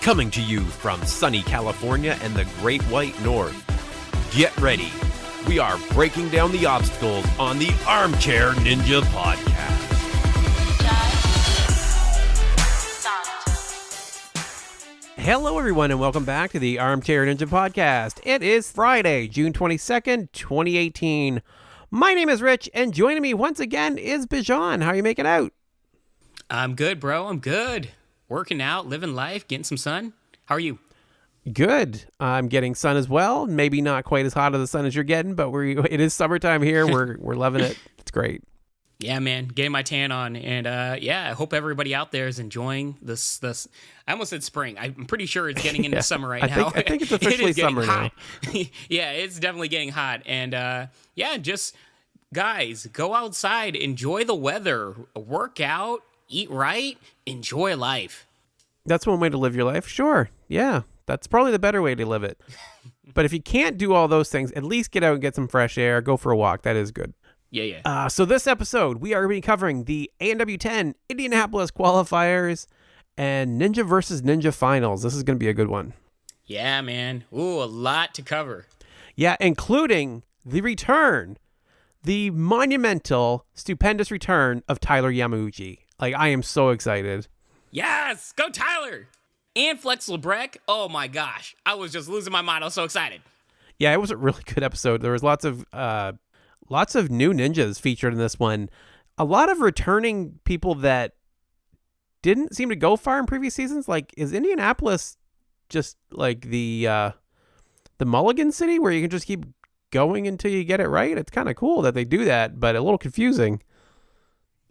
Coming to you from sunny California and the Great White North. Get ready. We are breaking down the obstacles on the Armchair Ninja Podcast. Hello, everyone, and welcome back to the Armchair Ninja Podcast. It is Friday, June 22nd, 2018. My name is Rich, and joining me once again is Bijan. How are you making out? I'm good, bro. I'm good. Working out, living life, getting some sun. How are you? Good. I'm getting sun as well. Maybe not quite as hot of the sun as you're getting, but it is summertime here. We're loving it. It's great. Yeah, man, getting my tan on, and I hope everybody out there is enjoying this. I almost said spring. I'm pretty sure it's getting into summer right now. I think it's officially summer now. Yeah, it's definitely getting hot, and just guys, go outside, enjoy the weather, work out, eat right, enjoy life. That's one way to live your life. Sure, yeah, that's probably the better way to live it. But if you can't do all those things, at least get out and get some fresh air. Go for a walk. That is good. Yeah. So this episode, we are going to be covering the ANW10 Indianapolis Qualifiers and Ninja versus Ninja Finals. This is going to be a good one. Yeah, man. Ooh, a lot to cover. Yeah, including the monumental, stupendous return of Tyler Yamauchi. Like, I am so excited. Yes, go Tyler. And Flex Labreck. Oh my gosh. I was just losing my mind. I was so excited. Yeah, it was a really good episode. There was lots of new ninjas featured in this one. A lot of returning people that didn't seem to go far in previous seasons. Like, is Indianapolis just like the Mulligan City where you can just keep going until you get it right? It's kind of cool that they do that, but a little confusing.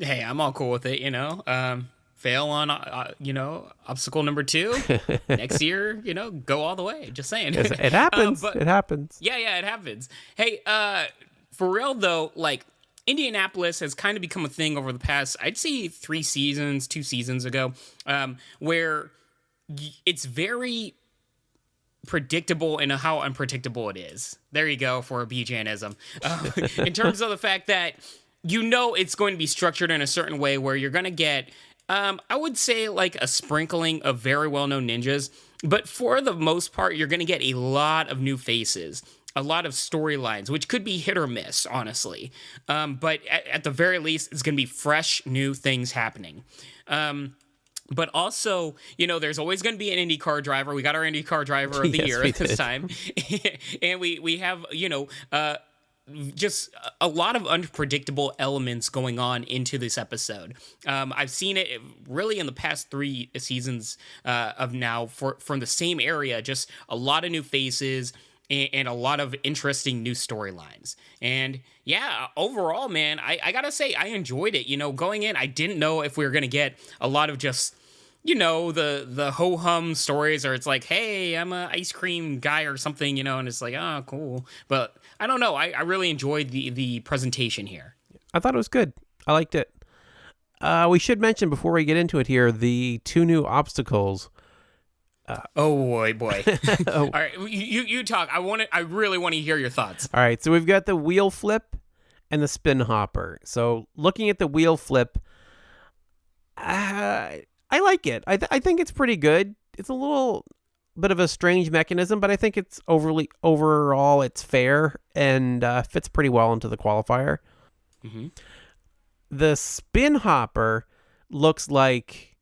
Hey, I'm all cool with it, fail on, obstacle number 2. Next year, go all the way. Just saying. It happens. It happens. Yeah, it happens. Hey, for real, though, like, Indianapolis has kind of become a thing over the past, I'd say 2 seasons ago, where it's very predictable in how unpredictable it is. There you go for a Bijanism. In terms of the fact that it's going to be structured in a certain way where you're going to get, I would say, like a sprinkling of very well-known ninjas, but for the most part, you're going to get a lot of new faces. A lot of storylines, which could be hit or miss, honestly. But at the very least, it's going to be fresh, new things happening. But also, there's always going to be an IndyCar driver. We got our IndyCar driver of the year at this time. And we have, just a lot of unpredictable elements going on into this episode. I've seen it really in the past 3 seasons of now from the same area, just a lot of new faces, and a lot of interesting new storylines. And yeah, overall, man, I gotta say, I enjoyed it. Going in, I didn't know if we were gonna get a lot of just, the ho-hum stories, or it's like, hey, I'm an ice cream guy or something, and it's like, oh, cool. But I don't know. I really enjoyed the presentation here. I thought it was good. I liked it. We should mention before we get into it here, the 2 new obstacles. Boy. All right, you talk. I really want to hear your thoughts. All right, so we've got the wheel flip and the spin hopper. So looking at the wheel flip, I like it. I think it's pretty good. It's a little bit of a strange mechanism, but I think it's overall it's fair and fits pretty well into the qualifier. Mm-hmm. The spin hopper looks like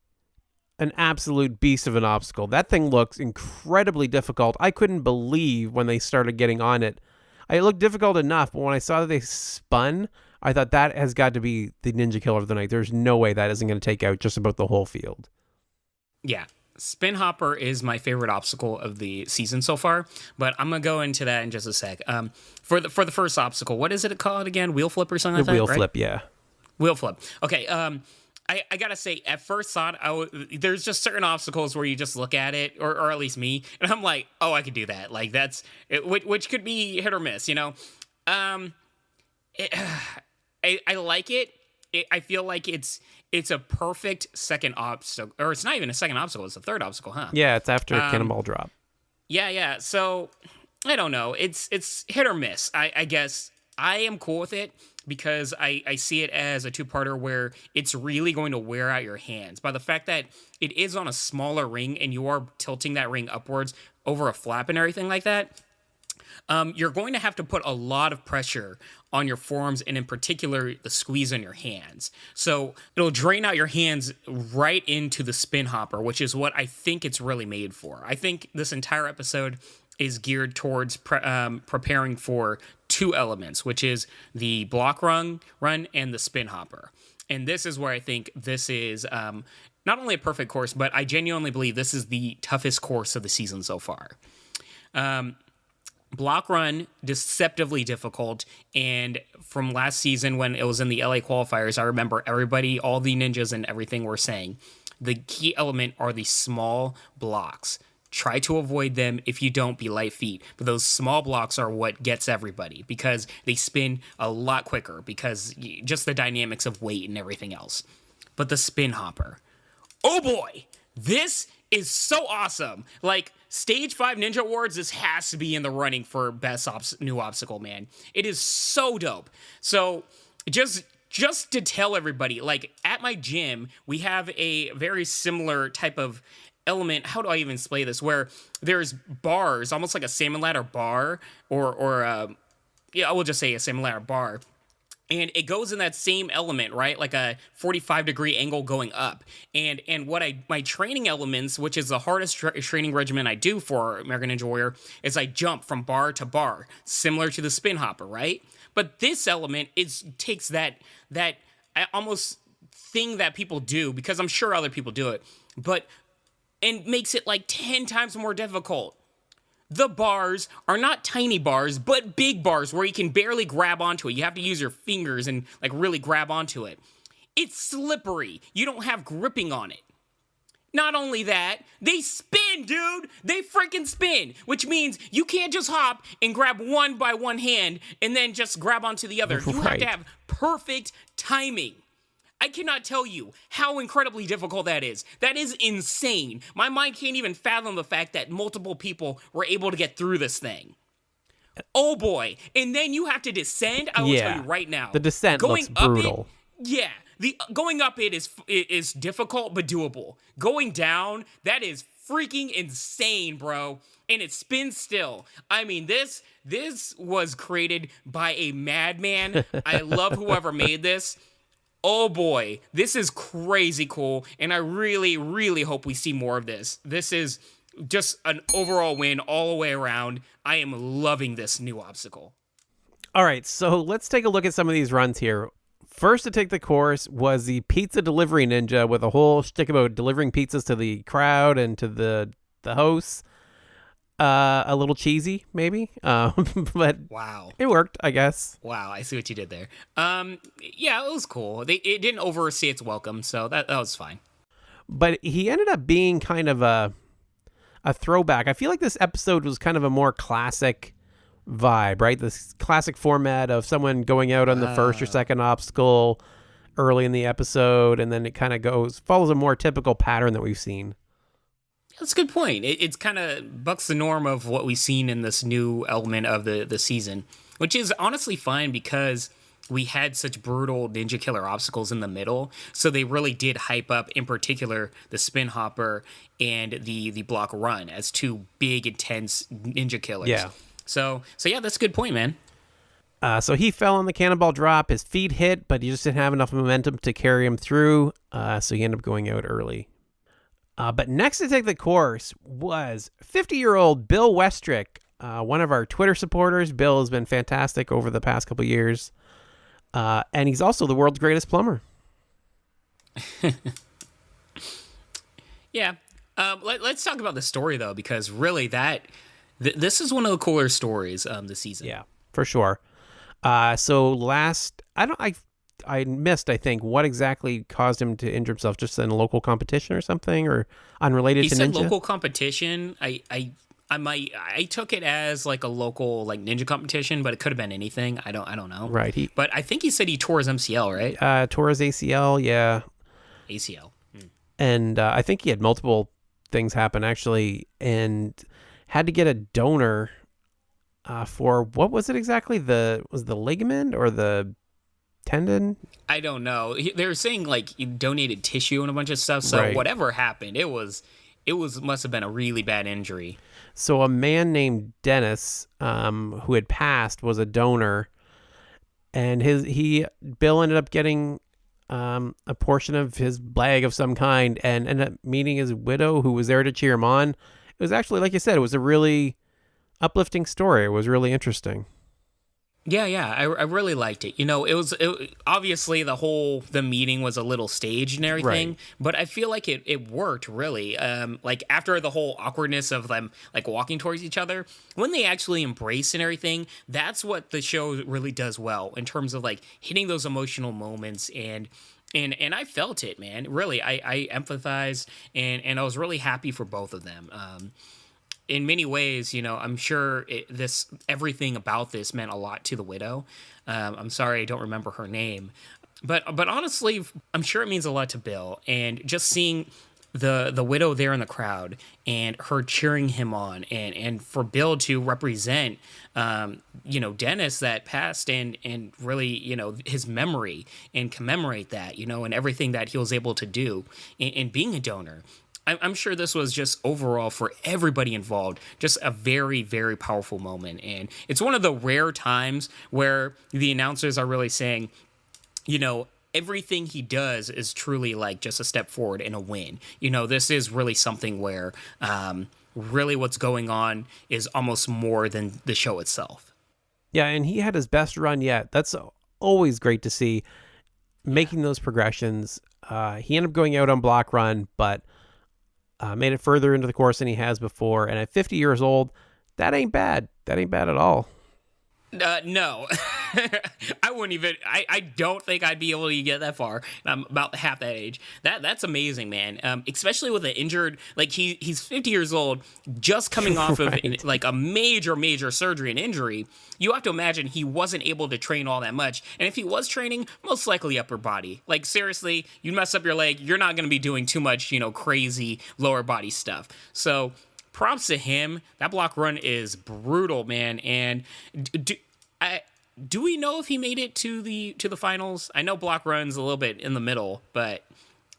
an absolute beast of an obstacle. That thing looks incredibly difficult. I couldn't believe when they started getting on it. It looked difficult enough, but when I saw that they spun, I thought that has got to be the ninja killer of the night. There's no way that isn't going to take out just about the whole field. Yeah. Spin hopper is my favorite obstacle of the season so far, but I'm going to go into that in just a sec. For the first obstacle, what is it called again? Wheel flip or something like that? The wheel flip, yeah. Wheel flip. Okay, I gotta say, at first thought, there's just certain obstacles where you just look at it, or at least me, and I'm like, oh, I could do that. Like, which could be hit or miss, I like it. I feel like it's a perfect second obstacle, or it's not even a second obstacle, it's a third obstacle, huh? Yeah, it's after Cannonball Drop. Yeah. So I don't know. It's hit or miss, I guess. I am cool with it because I see it as a two-parter where it's really going to wear out your hands. By the fact that it is on a smaller ring and you are tilting that ring upwards over a flap and everything like that, you're going to have to put a lot of pressure on your forearms and in particular the squeeze on your hands. So it'll drain out your hands right into the spin hopper, which is what I think it's really made for. I think this entire episode is geared towards preparing for two elements, which is the block run and the spin hopper. And this is where I think this is not only a perfect course, but I genuinely believe this is the toughest course of the season so far. Block run, deceptively difficult, and from last season when it was in the LA qualifiers, I remember everybody, all the ninjas and everything were saying, the key element are the small blocks. Try to avoid them. If you don't, be light feet. But those small blocks are what gets everybody because they spin a lot quicker because just the dynamics of weight and everything else. But the spin hopper, oh boy, this is so awesome. Like, Stage 5 Ninja Awards, this has to be in the running for best new obstacle, man. It is so dope. So just to tell everybody, like, at my gym, we have a very similar type of element. How do I even display this? Where there's bars, almost like a salmon ladder bar, or yeah, I will just say a salmon ladder bar. And it goes in that same element, right? Like a 45-degree angle going up. And what my training elements, which is the hardest training regimen I do for American Ninja Warrior, is I jump from bar to bar, similar to the spin hopper, right? But this element takes that almost thing that people do, because I'm sure other people do it, and makes it like 10 times more difficult. The bars are not tiny bars, but big bars where you can barely grab onto it. You have to use your fingers and like really grab onto it. It's slippery. You don't have gripping on it. Not only that, they spin, dude. They freaking spin, which means you can't just hop and grab one by one hand and then just grab onto the other. You have to have perfect timing. I cannot tell you how incredibly difficult that is. That is insane. My mind can't even fathom the fact that multiple people were able to get through this thing. Oh boy. And then you have to descend. I will tell you right now. The descent looks brutal. Going up it is difficult but doable. Going down, that is freaking insane, bro. And it spins still. I mean, this was created by a madman. I love whoever made this. Oh boy, this is crazy cool, and I really, really hope we see more of this. This is just an overall win all the way around. I am loving this new obstacle. All right, so let's take a look at some of these runs here. First to take the course was the pizza delivery ninja with a whole shtick about delivering pizzas to the crowd and to the hosts. A little cheesy, maybe, but wow, it worked, I guess. Wow, I see what you did there. Yeah, it was cool. It didn't overstay its welcome, so that was fine. But he ended up being kind of a throwback. I feel like this episode was kind of a more classic vibe, right? This classic format of someone going out on the first or second obstacle early in the episode, and then it kind of follows a more typical pattern that we've seen. That's a good point. It's kind of bucks the norm of what we've seen in this new element of the season, which is honestly fine because we had such brutal ninja killer obstacles in the middle. So they really did hype up, in particular, the spin hopper and the block run as two big, intense ninja killers. Yeah. So yeah, that's a good point, man. So he fell on the cannonball drop. His feet hit, but he just didn't have enough momentum to carry him through. So he ended up going out early. But next to take the course was 50-year-old Bill Westrick, one of our Twitter supporters. Bill has been fantastic over the past couple years. And he's also the world's greatest plumber. Yeah. Let's talk about the story, though, because really this is one of the cooler stories this season. Yeah, for sure. So I missed, I think, what exactly caused him to injure himself. Just in a local competition or something, or unrelated to ninja? He said local competition. I took it as like a local like ninja competition, but it could have been anything. I don't know. Right. But I think he said he tore his MCL, right? Tore his ACL, yeah. ACL. And I think he had multiple things happen, actually, and had to get a donor for what was it exactly? Was the ligament or the tendon? I don't know. They were saying like he donated tissue and a bunch of stuff. So Right. whatever happened, it was must have been a really bad injury. So a man named Dennis, who had passed, was a donor, and Bill ended up getting a portion of his leg of some kind, and ended up meeting his widow, who was there to cheer him on. It was actually, like you said, it was a really uplifting story. It was really interesting. Yeah, I really liked it. Obviously the meeting was a little staged and everything, Right. but I feel like it worked really. Like after the whole awkwardness of them like walking towards each other, when they actually embrace and everything, that's what the show really does well in terms of like hitting those emotional moments and I felt it, man. Really, I empathized and I was really happy for both of them. In many ways, I'm sure everything about this meant a lot to the widow. I'm sorry I don't remember her name, but honestly, I'm sure it means a lot to Bill. And just seeing the widow there in the crowd and her cheering him on, and for Bill to represent, Dennis that passed and really, his memory and commemorate that, and everything that he was able to do in being a donor. I'm sure this was just overall for everybody involved, just a very, very powerful moment. And it's one of the rare times where the announcers are really saying, everything he does is truly like just a step forward and a win. This is really something where really what's going on is almost more than the show itself. Yeah, and he had his best run yet. That's always great to see, making those progressions. He ended up going out on block run, but made it further into the course than he has before. And at 50 years old, that ain't bad. That ain't bad at all. No, I wouldn't even. I don't think I'd be able to get that far. I'm about half that age. That's amazing, man. Especially with an injured, like he's 50 years old, just coming off of Right. like a major surgery and injury. You have to imagine he wasn't able to train all that much, and if he was training, most likely upper body. Like seriously, you mess up your leg, you're not going to be doing too much, crazy lower body stuff. So props to him. That block run is brutal, man. And do we know if he made it to the finals? I know block run's a little bit in the middle, but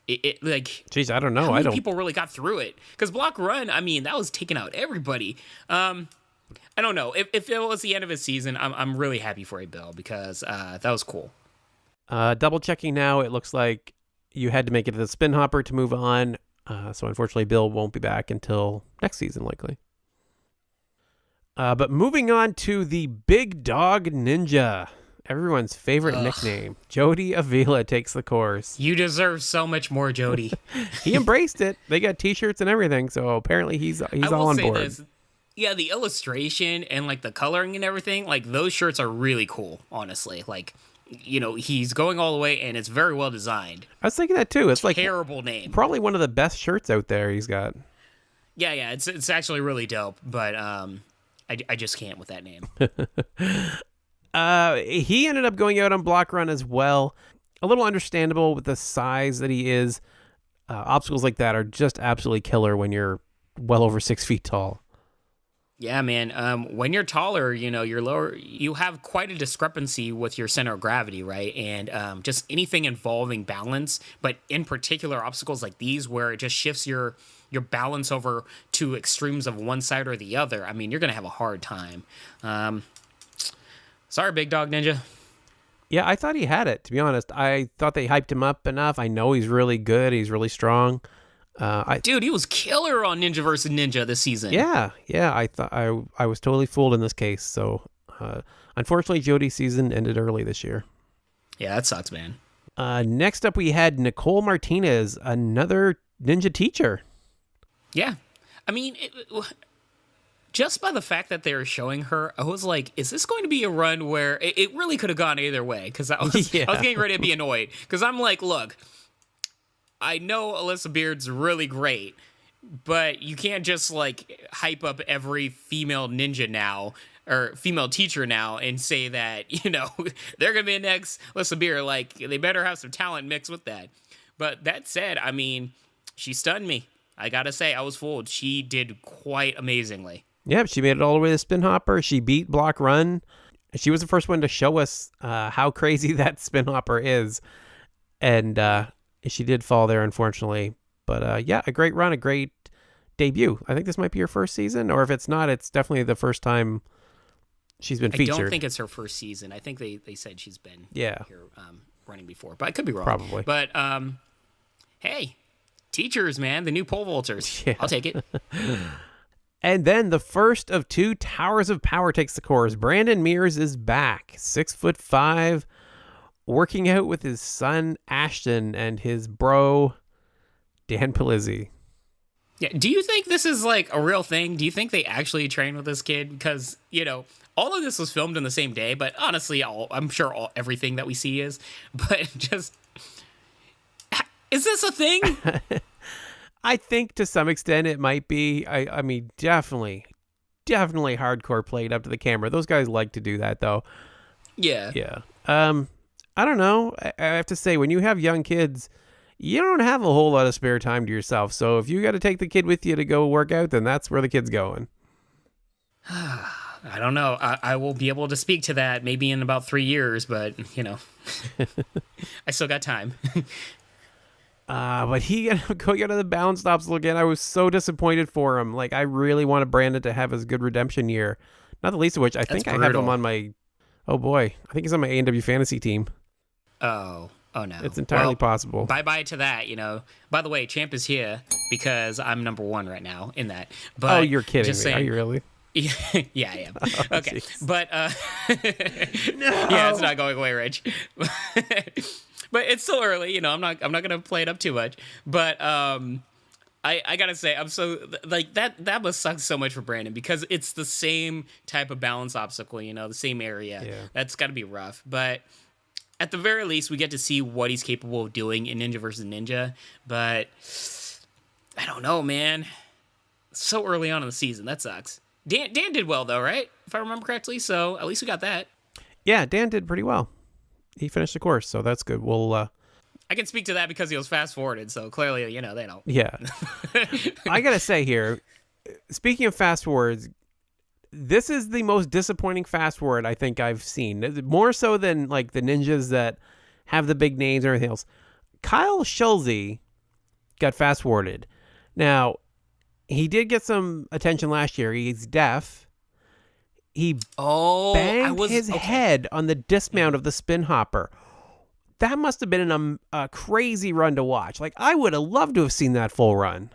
it like, Jeez, I don't know. how I many don't. people really got through it? Because block run, I mean, that was taking out everybody. I don't know if it was the end of his season. I'm really happy for you, Bill, because that was cool. Double checking now. It looks like you had to make it to the spin hopper to move on. So unfortunately, Bill won't be back until next season, likely. But moving on to the Big Dog Ninja, everyone's favorite nickname. Jody Avila takes the course. You deserve so much more, Jody. He embraced it. They got T-shirts and everything, so apparently he's I all will on say board. this. Yeah, the illustration and like the coloring and everything, like those shirts are really cool, honestly. Like, he's going all the way and it's very well designed. I was thinking that too. It's like Terrible name. probably one of the best shirts out there he's got. Yeah, it's actually really dope, but I just can't with that name. He ended up going out on block run as well. A little understandable with the size that he is. Obstacles like that are just absolutely killer when you're well over 6 feet tall. Yeah, man. When you're taller, you're lower. You have quite a discrepancy with your center of gravity, right? And just anything involving balance, but in particular obstacles like these, where it just shifts your balance over to extremes of one side or the other. I mean, you're gonna have a hard time. Sorry, Big Dog Ninja. Yeah, I thought he had it, to be honest. I thought they hyped him up enough. I know he's really good. He's really strong. Dude, he was killer on Ninja vs. Ninja this season. Yeah. I thought I was totally fooled in this case. So, unfortunately, Jody's season ended early this year. Yeah, that sucks, man. Next up, we had Nicole Martinez, another ninja teacher. Yeah. I mean, just by the fact that they were showing her, I was like, is this going to be a run where it really could have gone either way? Because I was getting ready to be annoyed. Because I'm like, look, I know Alyssa Beard's really great, but you can't just like hype up every female ninja now or female teacher now and say that, they're going to be the next Alyssa Beard. Like, they better have some talent mixed with that. But that said, I mean, she stunned me. I got to say, I was fooled. She did quite amazingly. Yeah, she made it all the way to spin hopper. She beat block run. She was the first one to show us how crazy that spin hopper is. And she did fall there, unfortunately. But yeah, a great run, a great debut. I think this might be her first season, or if it's not, it's definitely the first time she's been featured. I don't think it's her first season. I think they said she's been here running before, but I could be wrong. Probably. But hey, teachers, man, the new pole vaulters. Yeah. I'll take it. And then the first of two Towers of Power takes the course. Brandon Mears is back, 6'5", working out with his son Ashton and his bro Dan Palizzi. Yeah, do you think this is like a real thing? Do you think they actually train with this kid? Because, you know, all of this was filmed in the same day, but honestly, I'm sure everything that we see is. But just, is this a thing? I think to some extent it might be. I mean, definitely hardcore played up to the camera. Those guys like to do that, though. Yeah. Yeah. I don't know. I have to say, when you have young kids, you don't have a whole lot of spare time to yourself. So if you got to take the kid with you to go work out, then that's where the kid's going. I don't know. I will be able to speak to that maybe in about 3 years, but, you know, I still got time. But he got to go get to the balance obstacle again. I was so disappointed for him. Like, I really wanted Brandon to have his good redemption year. Not the least of which, I think I have him on my, oh boy, I think he's on my ANW fantasy team. Oh no. It's entirely possible. Bye to that, you know. By the way, Champ is here because I'm number 1 right now in that. But oh, you're kidding me. Saying, are you really? Yeah, I am. Oh, okay. Geez. But no. Yeah, it's not going away, Rich. But it's still early, you know. I'm not gonna play it up too much. But I gotta say, I'm so like that must suck so much for Brandon because it's the same type of balance obstacle, you know, the same area. Yeah. That's gotta be rough. But at the very least, we get to see what he's capable of doing in Ninja versus Ninja. But I don't know, man. So early on in the season, that sucks. Dan did well though, right? If I remember correctly. So at least we got that. Yeah, Dan did pretty well. He finished the course, so that's good. We'll I can speak to that because he was fast forwarded, so clearly, you know, they don't. Yeah. I gotta say here, speaking of fast forwards, this is the most disappointing fast forward I think I've seen. More so than like the ninjas that have the big names and everything else. Kyle Schulze got fast forwarded. Now, he did get some attention last year. He's deaf. He banged his head on the dismount of the spin hopper. That must have been a crazy run to watch. Like, I would have loved to have seen that full run.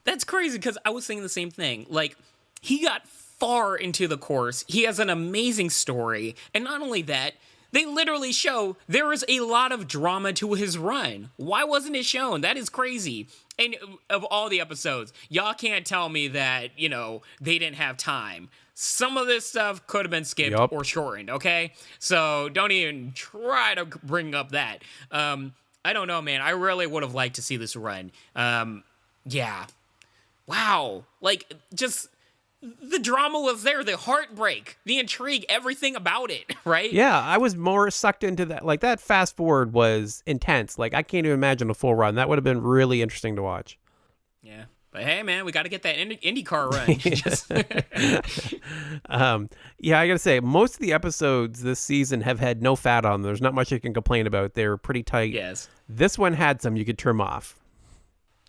That's crazy because I was thinking the same thing. Like, he got far into the course. He has an amazing story. And not only that, they literally show there is a lot of drama to his run. Why wasn't it shown? That is crazy. And of all the episodes, y'all can't tell me that, you know, they didn't have time. Some of this stuff could have been skipped or shortened, okay? So don't even try to bring up that. I don't know, man. I really would have liked to see this run. Yeah. Wow. Like, just the drama was there, the heartbreak, the intrigue, everything about it, right? Yeah, I was more sucked into that. Like, that fast forward was intense. Like, I can't even imagine a full run. That would have been really interesting to watch. Yeah. But hey, man, we got to get that IndyCar run. Yeah, I got to say, most of the episodes this season have had no fat on them. There's not much you can complain about. They were pretty tight. Yes. This one had some you could trim off.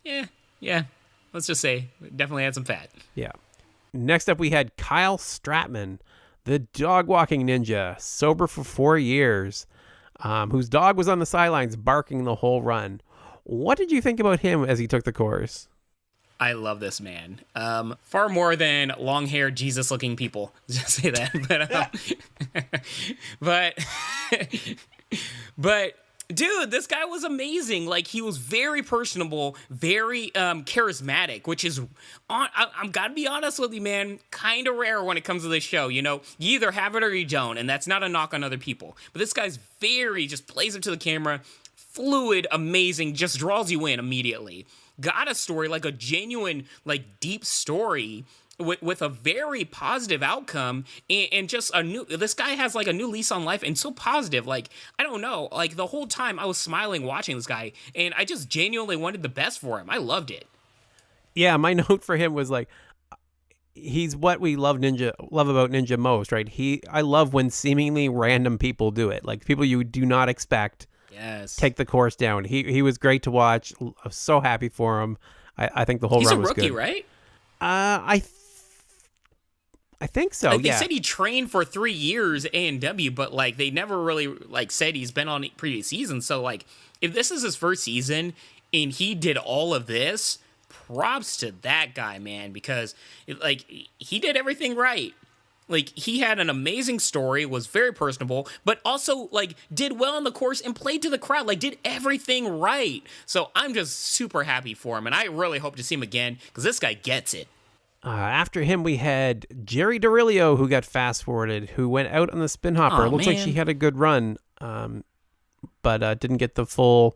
Yeah. Let's just say, definitely had some fat. Yeah. Next up, we had Kyle Stratman, the dog walking ninja, sober for 4 years, whose dog was on the sidelines barking the whole run. What did you think about him as he took the course? I love this man. Far more than long-haired, Jesus-looking people. Just say that. But dude, this guy was amazing. Like, he was very personable, very charismatic, which is, I'm gotta be honest with you, man, kind of rare when it comes to this show. You know, you either have it or you don't, and that's not a knock on other people. But this guy's just plays up to the camera, fluid, amazing, just draws you in immediately. Got a story, like a genuine, like, deep story with a very positive outcome and just this guy has like a new lease on life and so positive. Like, I don't know, like the whole time I was smiling watching this guy and I just genuinely wanted the best for him. I loved it. Yeah, my note for him was like, he's what we love about Ninja most, right? I love when seemingly random people do it, like people you do not expect. Yes. Take the course down. He was great to watch. I'm so happy for him. I think the whole run was good. He's a rookie, right? I think so. Like, they yeah. said he trained for 3 years at ANW, but like they never really like said he's been on previous seasons. So like, if this is his first season and he did all of this, props to that guy, man, because like he did everything right. Like, he had an amazing story, was very personable, but also, like, did well on the course and played to the crowd. Like, did everything right. So I'm just super happy for him, and I really hope to see him again, because this guy gets it. After him, we had Jerry Dorilio, who got fast-forwarded, who went out on the spin hopper. Looks like she had a good run, but didn't get the full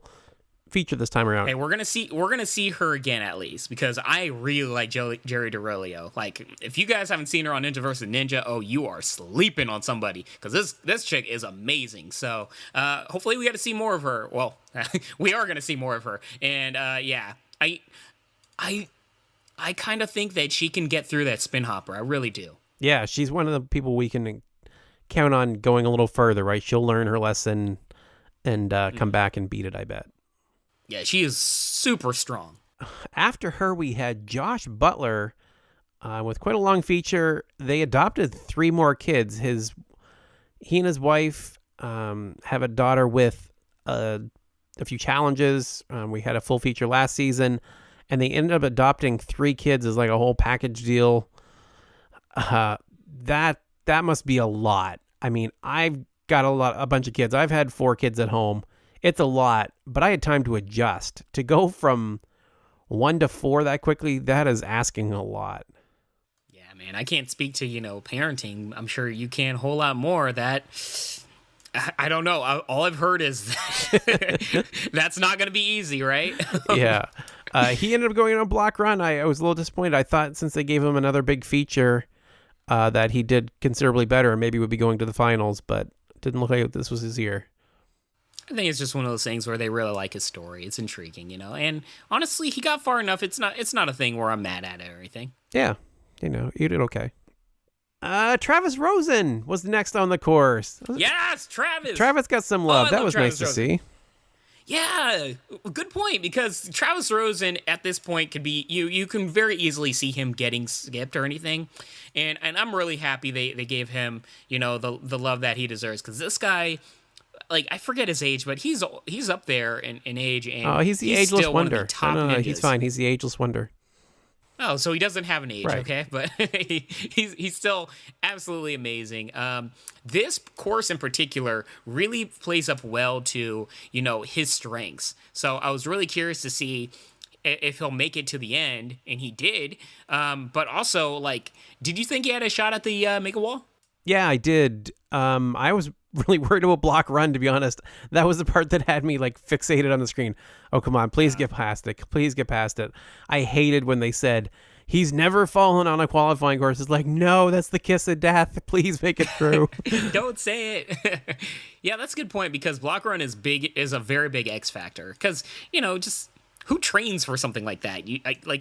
feature this time around. Hey, we're gonna see her again at least, because I really like Jerry Dorilio. Like, if you guys haven't seen her on Ninja vs. Ninja, oh, you are sleeping on somebody, because this chick is amazing. So hopefully we get to see more of her. Well, we are gonna see more of her, and yeah, I kind of think that she can get through that spin hopper. I really do. Yeah, she's one of the people we can count on going a little further, right? She'll learn her lesson and come back and beat it, I bet. Yeah, she is super strong. After her, we had Josh Butler with quite a long feature. They adopted 3 more kids. He and his wife have a daughter with a few challenges. We had a full feature last season, and they ended up adopting 3 kids as like a whole package deal. That must be a lot. I mean, I've got a bunch of kids. I've had 4 kids at home. It's a lot, but I had time to adjust. To go from 1 to 4 that quickly, that is asking a lot. Yeah, man, I can't speak to, parenting. I'm sure you can a whole lot more. That, I don't know. All I've heard is that that's not going to be easy, right? Yeah. He ended up going on a block run. I was a little disappointed. I thought since they gave him another big feature that he did considerably better and maybe would be going to the finals, but it didn't look like this was his year. I think it's just one of those things where they really like his story. It's intriguing, and honestly, he got far enough. It's not a thing where I'm mad at it or anything. Yeah, he did okay. Travis Rosen was next on the course. Yes, Travis. Travis got some love. That was nice to see. Yeah, good point, because Travis Rosen at this point could be, you can very easily see him getting skipped or anything, and I'm really happy they gave him, the love that he deserves, because this guy, like, I forget his age, but he's up there in age, and he's the ageless still wonder. One of the top no, ninjas. He's fine. He's the ageless wonder. Oh, so he doesn't have an age, right. Okay? But he's still absolutely amazing. This course in particular really plays up well to, his strengths. So I was really curious to see if he'll make it to the end, and he did. But also, like, did you think he had a shot at the Mega Wall? Yeah, I did. I was really worried about block run, to be honest. That was the part that had me like fixated on the screen. Oh, come on, please get past it. Please get past it. I hated when they said he's never fallen on a qualifying course. It's like, no, that's the kiss of death. Please make it through. Don't say it. Yeah, that's a good point, because block run is a very big X factor, because just who trains for something like that?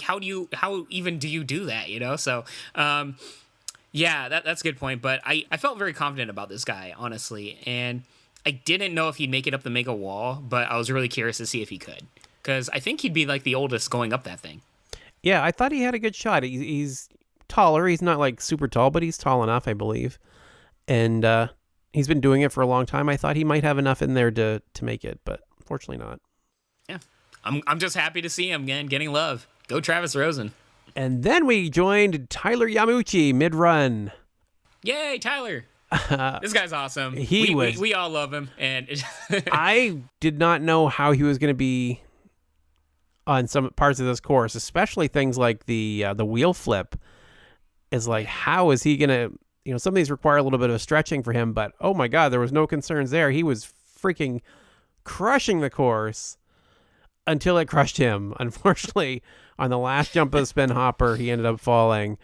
How even do you do that? So yeah, that's a good point. But I felt very confident about this guy, honestly. And I didn't know if he'd make it up the Mega Wall, but I was really curious to see if he could, because I think he'd be like the oldest going up that thing. Yeah, I thought he had a good shot. He's taller. He's not like super tall, but he's tall enough, I believe. And he's been doing it for a long time. I thought he might have enough in there to make it, but unfortunately not. Yeah, I'm just happy to see him again getting love. Go Travis Rosen. And then we joined Tyler Yamuchi mid-run. Yay, Tyler. This guy's awesome. We all love him. And I did not know how he was going to be on some parts of this course, especially things like the wheel flip. Is like, how is he going to, some of these require a little bit of stretching for him, but oh my God, there was no concerns there. He was freaking crushing the course until it crushed him. Unfortunately, on the last jump of the spin hopper, he ended up falling.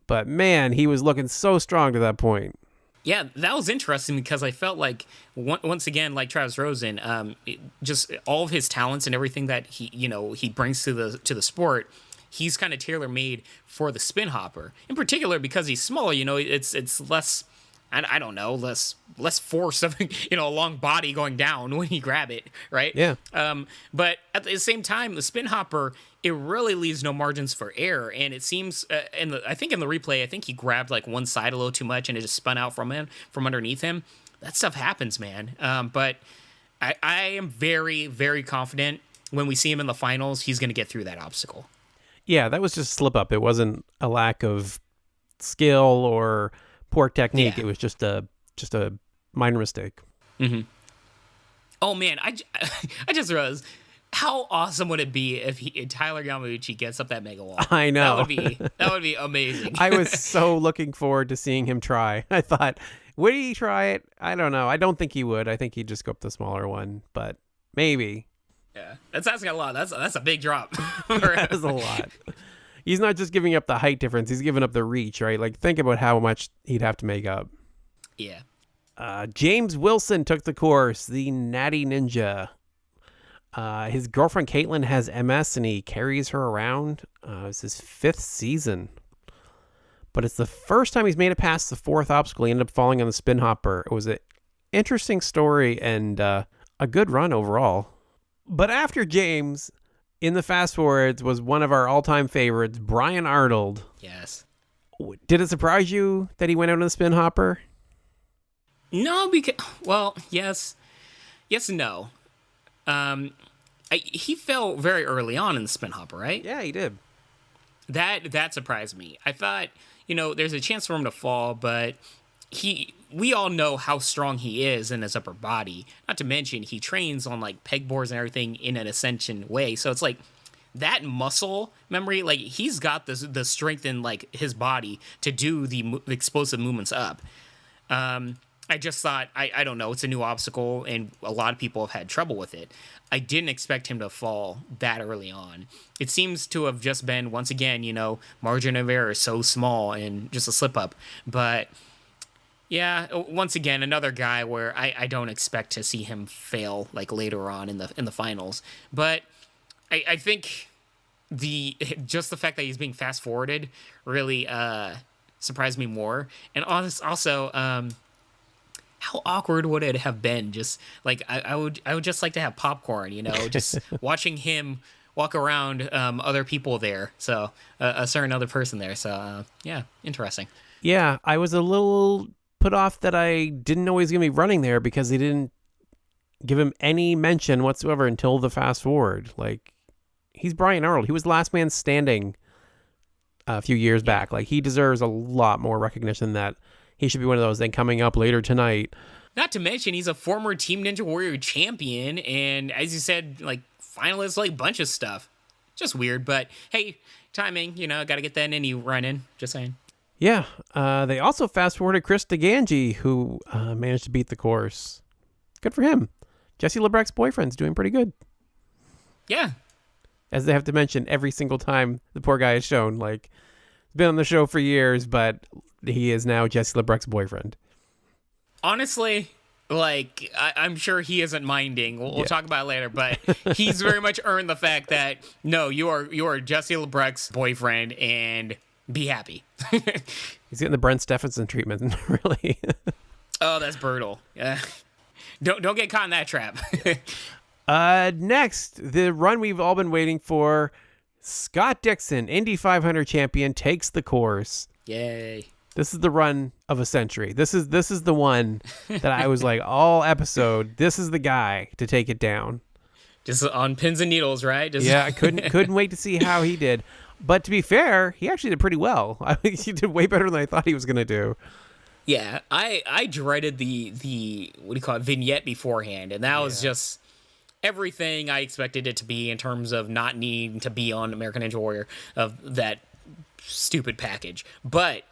But man, he was looking so strong to that point. Yeah, that was interesting, because I felt like, once again, like Travis Rosen, just all of his talents and everything that he brings to the sport, he's kind of tailor-made for the spin hopper. In particular, because he's small, it's less, I don't know, less force of, a long body going down when you grab it, right? Yeah. But at the same time, the spin hopper, it really leaves no margins for error. And it seems, I think in the replay, I think he grabbed like one side a little too much and it just spun out from underneath him. That stuff happens, man. But I am very, very confident when we see him in the finals, he's going to get through that obstacle. Yeah, that was just a slip up. It wasn't a lack of skill or poor technique. Yeah. It was just a minor mistake. Mm-hmm. Oh man, I just realized, how awesome would it be if Tyler Yamaguchi gets up that mega wall? I know. That would be amazing. I was so looking forward to seeing him try. I thought, would he try it? I don't know. I don't think he would. I think he'd just go up the smaller one, but maybe. Yeah, that's asking a lot. That's a big drop. That is a lot. He's not just giving up the height difference. He's giving up the reach, right? Like, think about how much he'd have to make up. Yeah. James Wilson took the course, the Natty Ninja. His girlfriend Caitlin has MS, and he carries her around. It's his 5th season. But it's the first time he's made it past the 4th obstacle. He ended up falling on the spin hopper. It was an interesting story and a good run overall. But after James, in the fast forwards, was one of our all-time favorites, Brian Arnold. Yes. Did it surprise you that he went out on the spin hopper? No, because, well, yes and no. He fell very early on in the spin hopper, right? Yeah, he did. That surprised me. I thought, there's a chance for him to fall, but we all know how strong he is in his upper body. Not to mention, he trains on like pegboards and everything in an ascension way. So it's like that muscle memory, like he's got the strength in like his body to do the explosive movements up. I just thought, I don't know, it's a new obstacle and a lot of people have had trouble with it. I didn't expect him to fall that early on. It seems to have just been, once again, margin of error is so small and just a slip up. But yeah, once again, another guy where I don't expect to see him fail like later on in the finals. But I think just the fact that he's being fast forwarded really surprised me more. And also, how awkward would it have been? Just like I would just like to have popcorn, just watching him walk around other people there. So a certain other person there. So yeah, interesting. Yeah, I was a little put off that I didn't know he was going to be running there because they didn't give him any mention whatsoever until the fast forward. Like, he's Brian Arnold. He was last man standing a few years back. Like, he deserves a lot more recognition than that. He should be one of those. Then coming up later tonight. Not to mention, he's a former Team Ninja Warrior champion. And as you said, like, finalist, like, bunch of stuff. Just weird. But, hey, timing, got to get that innie run in. Just saying. Yeah, they also fast-forwarded Chris DiGangi, who managed to beat the course. Good for him. Jesse LaBreck's boyfriend's doing pretty good. Yeah. As they have to mention every single time the poor guy is shown. Like, he's been on the show for years, but he is now Jesse LaBreck's boyfriend. Honestly, like, I'm sure he isn't minding. We'll talk about it later, but he's very much earned the fact that, no, you are Jesse LaBreck's boyfriend, and be happy. He's getting the Brent Stephenson treatment, really. Oh, that's brutal. Don't get caught in that trap. Next, the run we've all been waiting for. Scott Dixon, Indy 500 champion, takes the course. Yay. This is the run of a century. This is the one that I was like, all episode, this is the guy to take it down. Just on pins and needles, right? Yeah, I couldn't wait to see how he did. But to be fair, he actually did pretty well. I think he did way better than I thought he was going to do. Yeah, I dreaded the what do you call it, vignette beforehand, and that was just everything I expected it to be in terms of not needing to be on American Ninja Warrior of that stupid package. But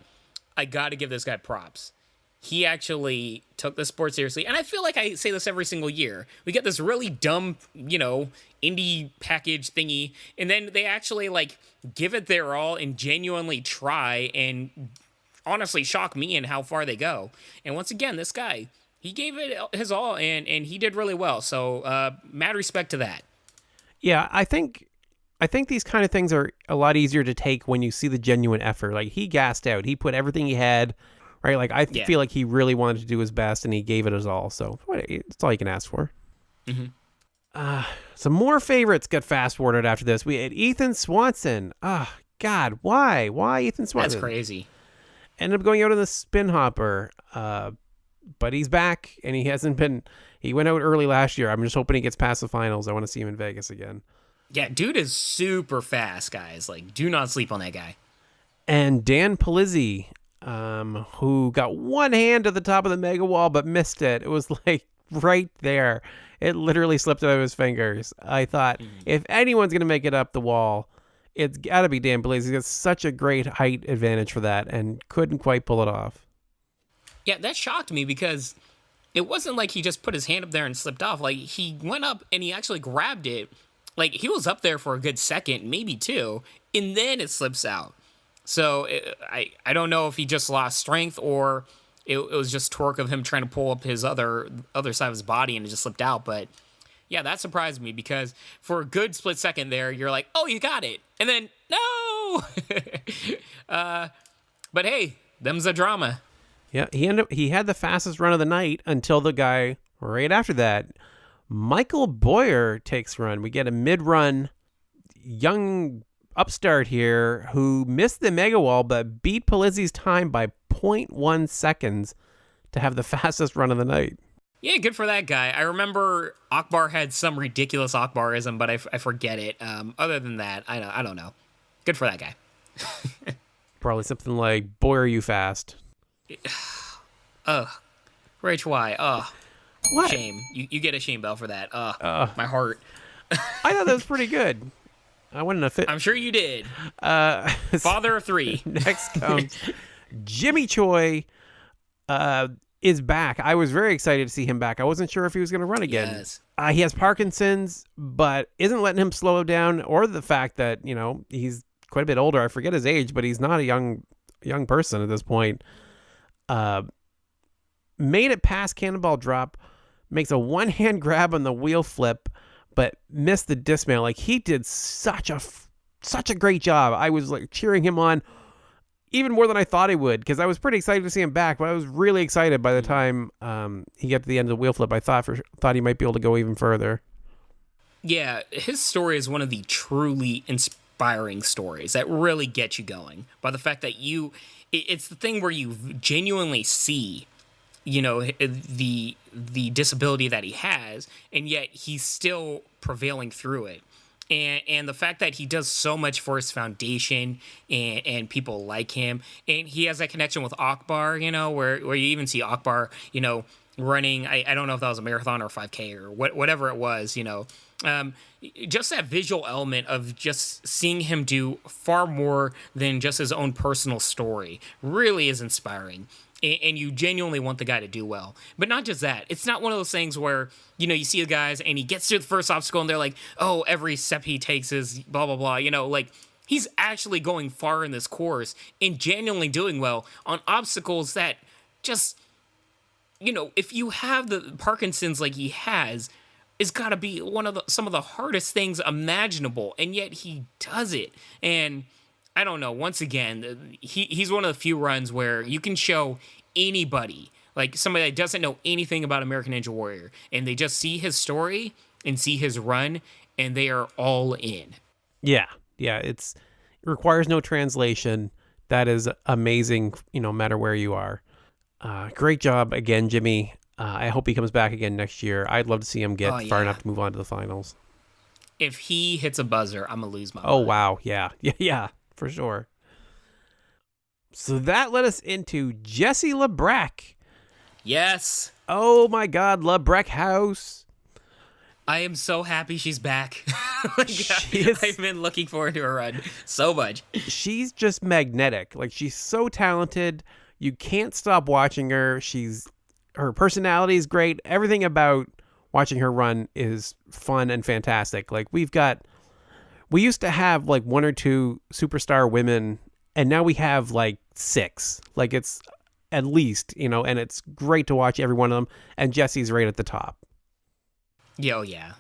I got to give this guy props. He actually took the sport seriously, and I feel like I say this every single year. We get this really dumb, indie package thingy, and then they actually like give it their all and genuinely try and honestly shock me in how far they go. And once again, this guy, he gave it his all, and he did really well. So mad respect to that. Yeah, I think I think these kind of things are a lot easier to take when you see the genuine effort. Like, he gassed out. He put everything he had, right? Like, I feel like he really wanted to do his best, and he gave it his all. So that's all you can ask for. Mm-hmm. Some more favorites got fast-forwarded after this. We had Ethan Swanson. God, why? Why Ethan Swanson? That's crazy. Ended up going out in the spin hopper. But he's back, and he went out early last year. I'm just hoping he gets past the finals. I want to see him in Vegas again. Yeah, dude is super fast, guys. Like, do not sleep on that guy. And Dan Palizzi, who got one hand to the top of the mega wall but missed it. It was like right there. It literally slipped out of his fingers. I thought, if anyone's going to make it up the wall, it's got to be Dan Palizzi. He's got such a great height advantage for that and couldn't quite pull it off. Yeah, that shocked me because it wasn't like he just put his hand up there and slipped off. Like, he went up and he actually grabbed it. Like, he was up there for a good second, maybe two, and then it slips out. So I don't know if he just lost strength or it was just torque of him trying to pull up his other side of his body and it just slipped out. But yeah, that surprised me because for a good split second there, you're like, oh, you got it. And then, no! But hey, them's the drama. Yeah, he had the fastest run of the night until the guy right after that. Michael Boyer takes run. We get a mid-run young upstart here who missed the mega wall but beat Palizzi's time by 0.1 seconds to have the fastest run of the night. Yeah, good for that guy. I remember Akbar had some ridiculous Akbarism, but I forget it. Other than that, I don't know. Good for that guy. Probably something like, boy, are you fast. Rach, why? What? Shame. You get a shame bell for that. My heart. I thought that was pretty good. I wouldn't have fit. I'm sure you did. Father of three. Next comes Jimmy Choi is back. I was very excited to see him back. I wasn't sure if he was going to run again. Yes. He has Parkinson's, but isn't letting him slow down, or the fact that, he's quite a bit older. I forget his age, but he's not a young person at this point. Made it past Cannonball Drop, makes a one-hand grab on the wheel flip, but missed the dismount. Like, he did such a great job. I was like cheering him on even more than I thought he would, because I was pretty excited to see him back, but I was really excited by the time he got to the end of the wheel flip. I thought he might be able to go even further. Yeah, his story is one of the truly inspiring stories that really get you going by the fact that it's the thing where you genuinely see, the disability that he has, and yet he's still prevailing through it. And the fact that he does so much for his foundation and people like him, and he has that connection with Akbar, where you even see Akbar, running, I don't know if that was a marathon or a 5K or whatever it was, just that visual element of just seeing him do far more than just his own personal story really is inspiring. And you genuinely want the guy to do well. But not just that. It's not one of those things where, you see the guys and he gets to the first obstacle and they're like, oh, every step he takes is blah, blah, blah. Like, he's actually going far in this course and genuinely doing well on obstacles that just, if you have the Parkinson's like he has, it's got to be some of the hardest things imaginable. And yet he does it. And I don't know. Once again, he's one of the few runs where you can show anybody, like somebody that doesn't know anything about American Ninja Warrior, and they just see his story and see his run, and they are all in. Yeah. It requires no translation. That is amazing, no matter where you are. Great job again, Jimmy. I hope he comes back again next year. I'd love to see him get far enough to move on to the finals. If he hits a buzzer, I'm going to lose my mind. Oh, wow. Yeah. For sure. So that led us into Jessie Labreck. Yes. Oh my God, Labreck House. I am so happy she's back. I've been looking forward to her run so much. She's just magnetic. Like, she's so talented. You can't stop watching her. Her personality is great. Everything about watching her run is fun and fantastic. Like, we used to have like one or two superstar women, and now we have like 6. Like, it's at least, and it's great to watch every one of them. And Jessie's right at the top. Yeah, oh yeah.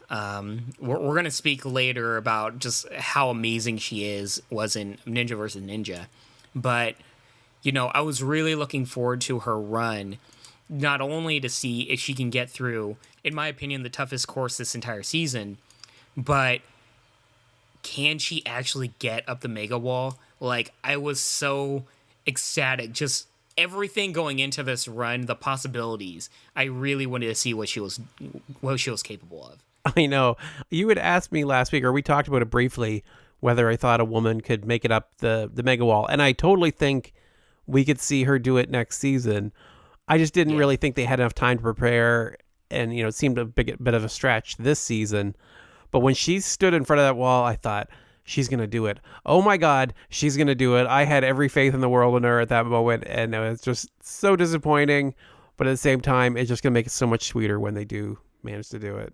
We're gonna speak later about just how amazing she was in Ninja versus Ninja, but I was really looking forward to her run, not only to see if she can get through, in my opinion, the toughest course this entire season, but can she actually get up the mega wall? Like, I was so ecstatic, just everything going into this run, the possibilities. I really wanted to see what she was capable of. I know. You had asked me last week, or we talked about it briefly, whether I thought a woman could make it up the mega wall. And I totally think we could see her do it next season. I just didn't really think they had enough time to prepare. And, it seemed a bit of a stretch this season. But when she stood in front of that wall, I thought, she's going to do it. Oh my God, she's going to do it. I had every faith in the world in her at that moment. And it was just so disappointing. But at the same time, it's just going to make it so much sweeter when they do manage to do it.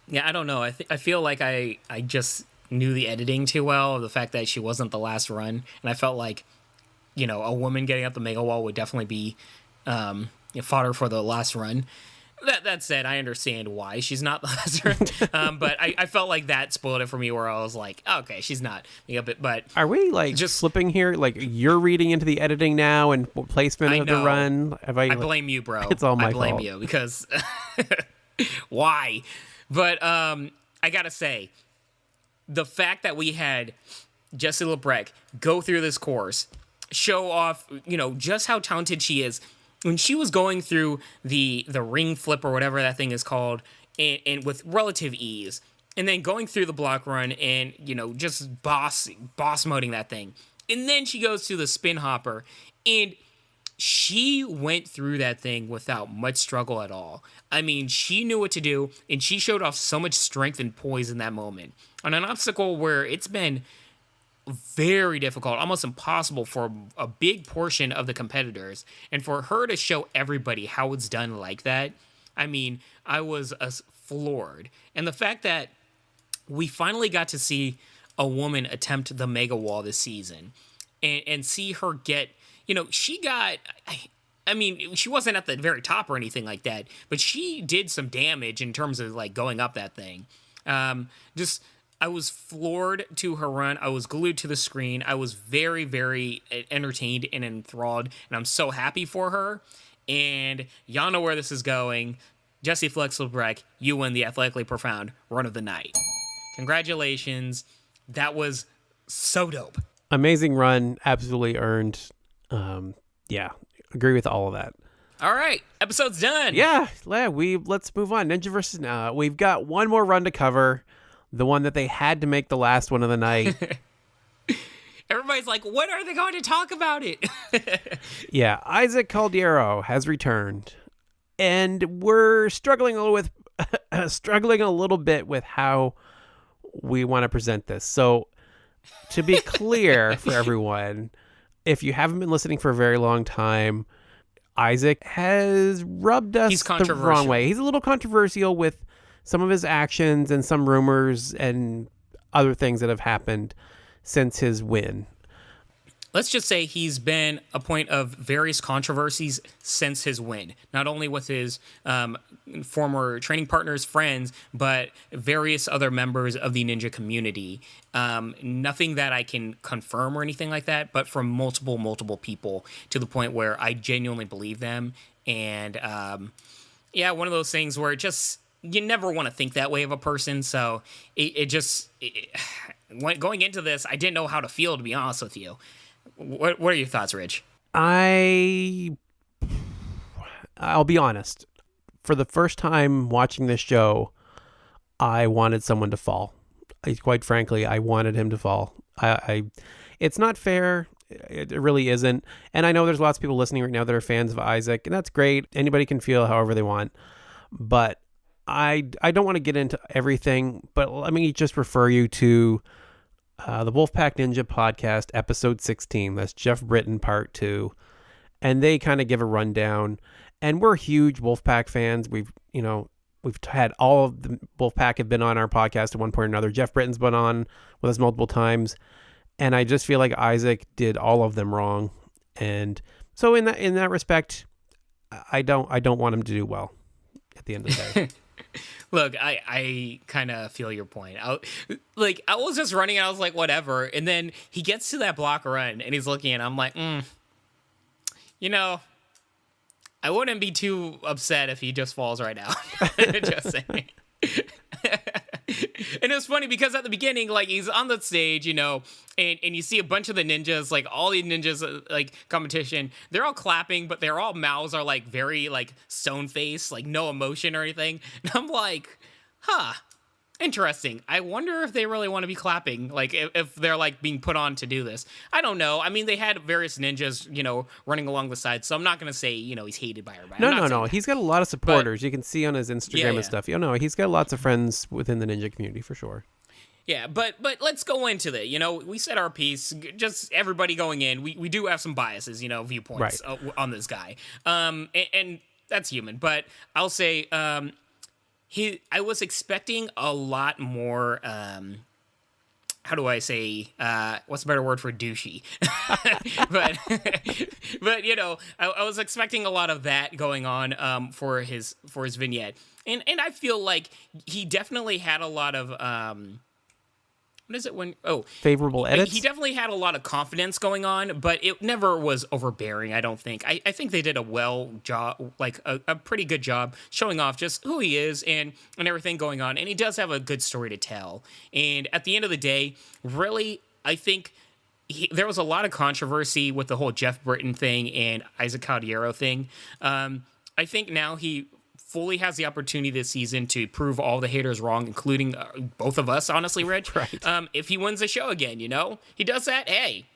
Yeah, I don't know. I feel like I just knew the editing too well, the fact that she wasn't the last run. And I felt like, a woman getting up the mega wall would definitely be fodder for the last run. That said, I understand why she's not the last run. But I felt like that spoiled it for me, where I was like, okay, she's not. But are we just slipping here? Like, you're reading into the editing now and placement of the run? I blame you, bro. It's all my fault. I blame you because why? But I gotta say, the fact that we had Jessie Labreck go through this course, show off, just how talented she is. When she was going through the ring flip or whatever that thing is called, and with relative ease, and then going through the block run and, just boss moding that thing. And then she goes to the spin hopper, and she went through that thing without much struggle at all. I mean, she knew what to do, and she showed off so much strength and poise in that moment. On an obstacle where it's been very difficult, almost impossible for a big portion of the competitors, and for her to show everybody how it's done like that, I mean, I was floored. And the fact that we finally got to see a woman attempt the mega wall this season, and see her get, she got, I mean, she wasn't at the very top or anything like that, but she did some damage in terms of like going up that thing. I was floored to her run. I was glued to the screen. I was very, very entertained and enthralled, and I'm so happy for her. And y'all know where this is going. Jessie Flex Labreck, you win the Athletically Profound Run of the Night. Congratulations. That was so dope. Amazing run. Absolutely earned. Yeah, agree with all of that. All right, episode's done. Yeah, let's move on. Ninja versus we've got one more run to cover. The one that they had to make the last one of the night. Everybody's like, when are they going to talk about it? Yeah, Isaac Caldiero has returned. And we're struggling a little bit with how we want to present this. So, to be clear for everyone, if you haven't been listening for a very long time, Isaac has rubbed us the wrong way. He's a little controversial with some of his actions and some rumors and other things that have happened since his win. Let's just say he's been a point of various controversies since his win, not only with his former training partners, friends, but various other members of the ninja community. Nothing that I can confirm or anything like that, but from multiple people, to the point where I genuinely believe them. And one of those things where you never want to think that way of a person. So going into this, I didn't know how to feel, to be honest with you. What are your thoughts, Rich? I'll be honest. For the first time watching this show, I wanted someone to fall. Quite frankly, I wanted him to fall. It's not fair. It really isn't. And I know there's lots of people listening right now that are fans of Isaac, and that's great. Anybody can feel however they want. But I don't want to get into everything, but let me just refer you to the Wolfpack Ninja podcast, episode 16. That's Jeff Britton part 2. And they kind of give a rundown. And we're huge Wolfpack fans. We've had all of the Wolfpack have been on our podcast at one point or another. Jeff Britton's been on with us multiple times. And I just feel like Isaac did all of them wrong. And so in that respect, I don't want him to do well at the end of the day. Look, I kind of feel your point. I was just running and I was like, whatever. And then he gets to that block run and he's looking and I'm like, you know, I wouldn't be too upset if he just falls right out. Just saying. And it was funny because at the beginning, like, he's on the stage, you know, and you see a bunch of the ninjas, like all the ninjas, like competition, they're all clapping, but their all mouths are like very like stone face, like no emotion or anything. And I'm like, interesting. I wonder if they really want to be clapping, like if they're like being put on to do this. I don't know. I mean, they had various ninjas, you know, running along the side, so I'm not going to say, you know, he's hated by everybody. No. He's got a lot of supporters. You can see on his Instagram and stuff. You know, he's got lots of friends within the ninja community for sure. Yeah, but let's go into it. You know, we said our piece. Just everybody going in, we do have some biases, you know, viewpoints on this guy. And that's human. But I'll say, I was expecting a lot more. How do I say? What's a better word for douchey? but you know, I was expecting a lot of that going on for his vignette, and I feel like he definitely had a lot of. What is it when favorable edits? He definitely had a lot of confidence going on, but it never was overbearing, I don't think. I think they did a a pretty good job showing off just who he is and everything going on. And he does have a good story to tell. And at the end of the day, really, I think there was a lot of controversy with the whole Jeff Britton thing and Isaac Caldiero thing. I think now he fully has the opportunity this season to prove all the haters wrong, including both of us, honestly, Rich. Right. If he wins the show again, you know, he does that. Hey,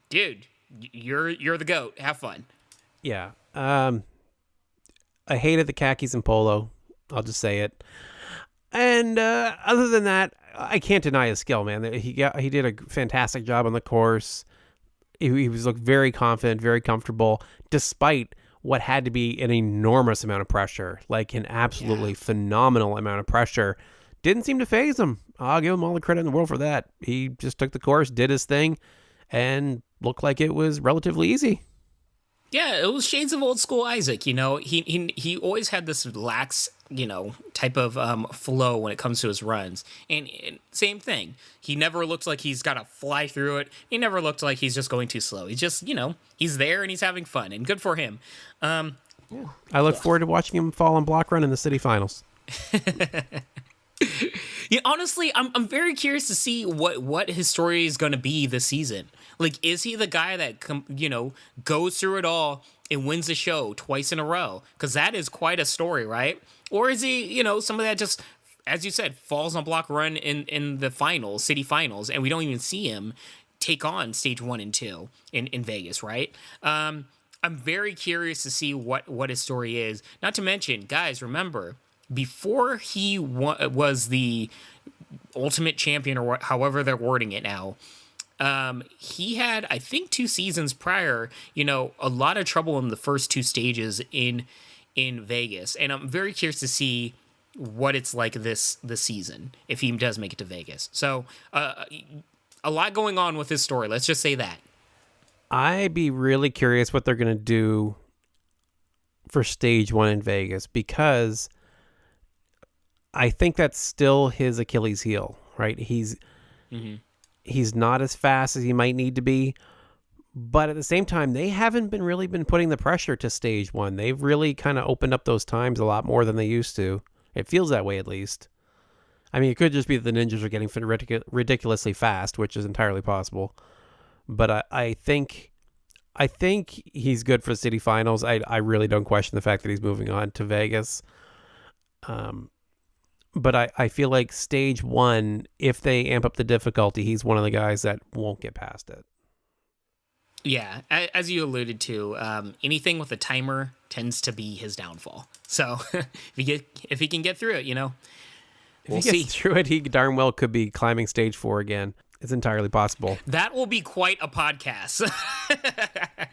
dude, you're the GOAT. Have fun. Yeah. I hated the khakis and polo. I'll just say it. And other than that, I can't deny his skill, man. He did a fantastic job on the course. He was looked very confident, very comfortable, despite what had to be an enormous amount of pressure, like an absolutely phenomenal amount of pressure. Didn't seem to faze him. I'll give him all the credit in the world for that. He just took the course, did his thing, and looked like it was relatively easy. Yeah, it was shades of old school Isaac. You know, he always had this lax, you know, type of flow when it comes to his runs. And same thing. He never looked like he's got to fly through it. He never looked like he's just going too slow. He's just, you know, he's there and he's having fun. And good for him. I look forward to watching him fall on block run in the city finals. Yeah, honestly, I'm very curious to see what his story is going to be this season. Like, is he the guy that goes through it all and wins the show twice in a row? Because that is quite a story, right? Or is he, you know, somebody that just, as you said, falls on block run in the finals, city finals, and we don't even see him take on stage 1 and 2 in Vegas, right? I'm very curious to see what his story is. Not to mention, guys, remember, before he was the ultimate champion, or however they're wording it now, he had, I think, 2 seasons prior, you know, a lot of trouble in the first 2 stages in Vegas. And I'm very curious to see what it's like this season if he does make it to Vegas. So a lot going on with his story. Let's just say that. I'd be really curious what they're going to do for stage 1 in Vegas, because I think that's still his Achilles heel, right? He's not as fast as he might need to be, but at the same time, they haven't been putting the pressure to stage 1. They've really kind of opened up those times a lot more than they used to. It feels that way, at least. I mean, it could just be that the ninjas are getting ridiculously fast, which is entirely possible. But I think he's good for the city finals. I really don't question the fact that he's moving on to Vegas. But I feel like stage 1, if they amp up the difficulty, he's one of the guys that won't get past it. Yeah, as you alluded to, anything with a timer tends to be his downfall. So if he can get through it, you know, we'll see. If he gets through it, he darn well could be climbing stage 4 again. It's entirely possible. That will be quite a podcast.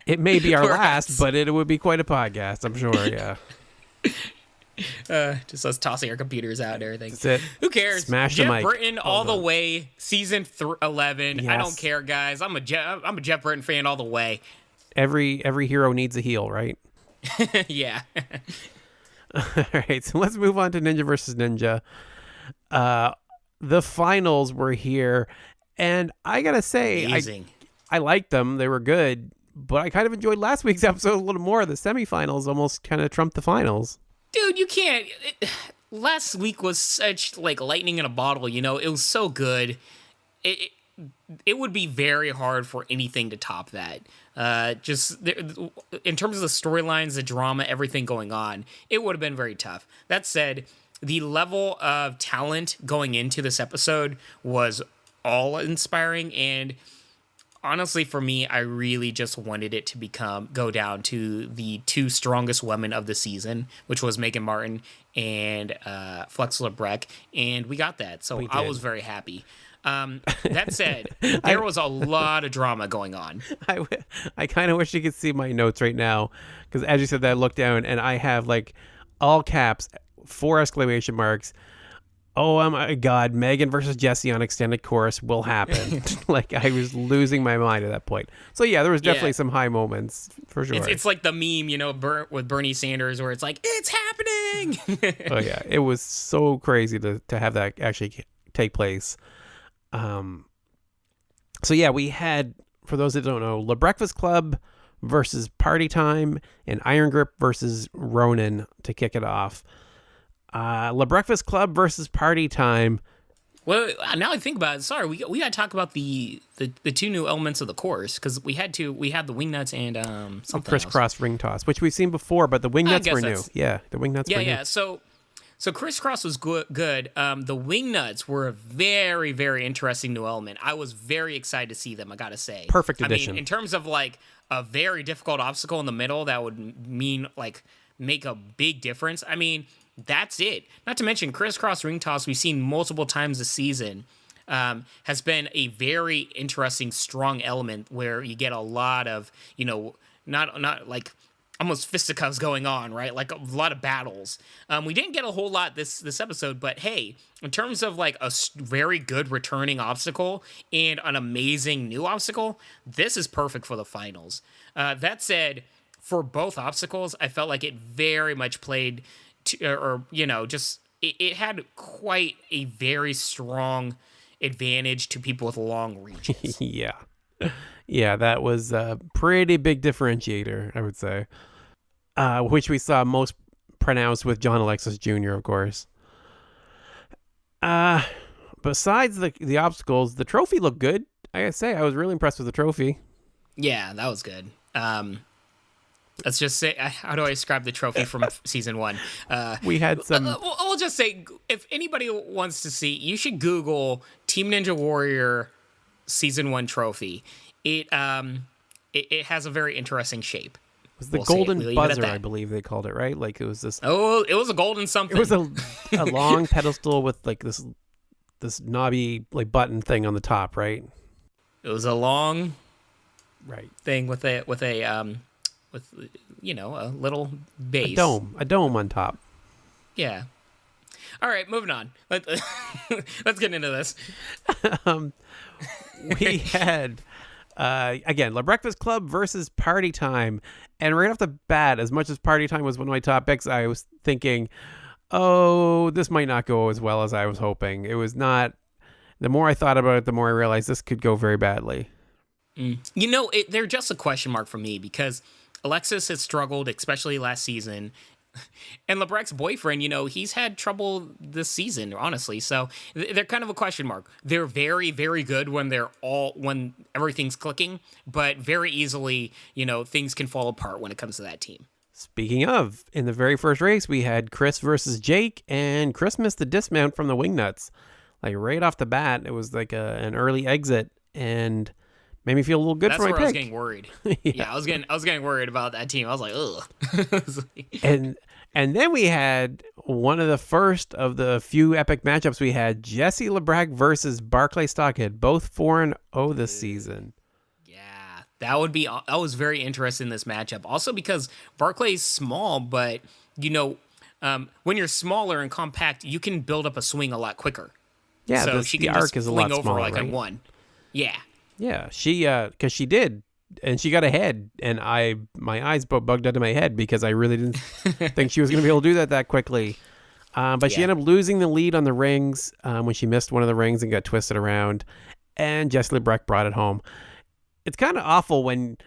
It may be our last, but it would be quite a podcast, I'm sure, yeah. Just us tossing our computers out and everything. That's it. Who cares? Smash Jeff the mic. Britton all the way. Season 11. Yes. I don't care, guys. I'm a Jeff Britton fan all the way. Every hero needs a heel, right? Yeah. All right, so let's move on to Ninja versus Ninja. The finals were here, and I gotta say, Amazing. I liked them. They were good, but I kind of enjoyed last week's episode a little more. The semifinals almost kind of trumped the finals. Dude, you can't. Last week was such like lightning in a bottle. You know, it was so good. It would be very hard for anything to top that. Just in terms of the storylines, the drama, everything going on, it would have been very tough. That said, the level of talent going into this episode was all inspiring, and honestly, for me, I really just wanted it to go down to the two strongest women of the season, which was Meagan Martin and Flex Labreck, and we got that. So I was very happy. That said, there was a lot of drama going on. I kind of wish you could see my notes right now, because as you said that, I looked down and I have like all caps, 4 exclamation marks. Oh my God, Meagan versus Jessie on extended course will happen. Like, I was losing my mind at that point. So yeah, there was definitely some high moments for sure. It's like the meme, you know, with Bernie Sanders, where it's like, it's happening. Oh yeah, it was so crazy to have that actually take place. So yeah, we had, for those that don't know, LaBreckfast Club versus Party Time and Iron Grip versus Ronin to kick it off. LaBreckfast Club versus Party Time. Well, now I think about it, sorry, we got to talk about the two new elements of the course, because we had the wing nuts and something crisscross else. Ring toss, which we've seen before, but the wing nuts were new. Yeah, the wing nuts were new. Yeah. So crisscross was good. The wing nuts were a very, very interesting new element. I was very excited to see them, I gotta say. Perfect addition. I mean, in terms of like a very difficult obstacle in the middle that would mean like make a big difference. I mean, that's it. Not to mention crisscross ring toss, we've seen multiple times this season, has been a very interesting, strong element where you get a lot of, you know, not like almost fisticuffs going on, right? Like a lot of battles. We didn't get a whole lot this episode, but hey, in terms of like a very good returning obstacle and an amazing new obstacle, this is perfect for the finals. That said, for both obstacles, I felt like it very much played it had quite a very strong advantage to people with long reaches. Yeah, that was a pretty big differentiator, I would say, which we saw most pronounced with John Alexis Jr., of course. Besides the obstacles, the trophy looked good. I gotta say, I was really impressed with the trophy. Yeah, that was good. Let's just say, how do I describe the trophy from season 1? We had some. We'll just say, if anybody wants to see, you should Google Team Ninja Warrior season 1 trophy. It has a very interesting shape. It was the golden buzzer, I believe they called it, right? Like it was this. Oh, it was a golden something. It was a long pedestal with like this knobby like button thing on the top, right? It was a long thing with a little base. A dome on top. Yeah. All right, moving on. Let's get into this. We had again LaBreckfast Club versus Party Time, and right off the bat, as much as Party Time was one of my top picks, I was thinking, oh, this might not go as well as I was hoping. It was not. The more I thought about it, the more I realized this could go very badly. You know, they're just a question mark for me, because Alexis has struggled, especially last season. And LaBreck's boyfriend, you know, he's had trouble this season, honestly. So they're kind of a question mark. They're very, very good when when everything's clicking, but very easily, you know, things can fall apart when it comes to that team. Speaking of, in the very first race, we had Chris versus Jake, and Chris missed the dismount from the Wingnuts. Like right off the bat, it was like an early exit, and made me feel a little good for my pick. That's where I was getting worried. Yeah, I was getting worried about that team. I was like, ugh. And then we had one of the first of the few epic matchups. We had Jessie Labreck versus Barclay Stockett, both 4-0 this season. Yeah, that was very interesting in this matchup. Also because Barclay's small, but you know, when you're smaller and compact, you can build up a swing a lot quicker. Yeah, so she can the arc is a lot smaller, like right? on one. Yeah. Yeah, she because she did and she got ahead, and my eyes bugged out of my head because I really didn't think she was going to be able to do that quickly. But she ended up losing the lead on the rings when she missed one of the rings and got twisted around, and Jessie Labreck brought it home. It's kind of awful when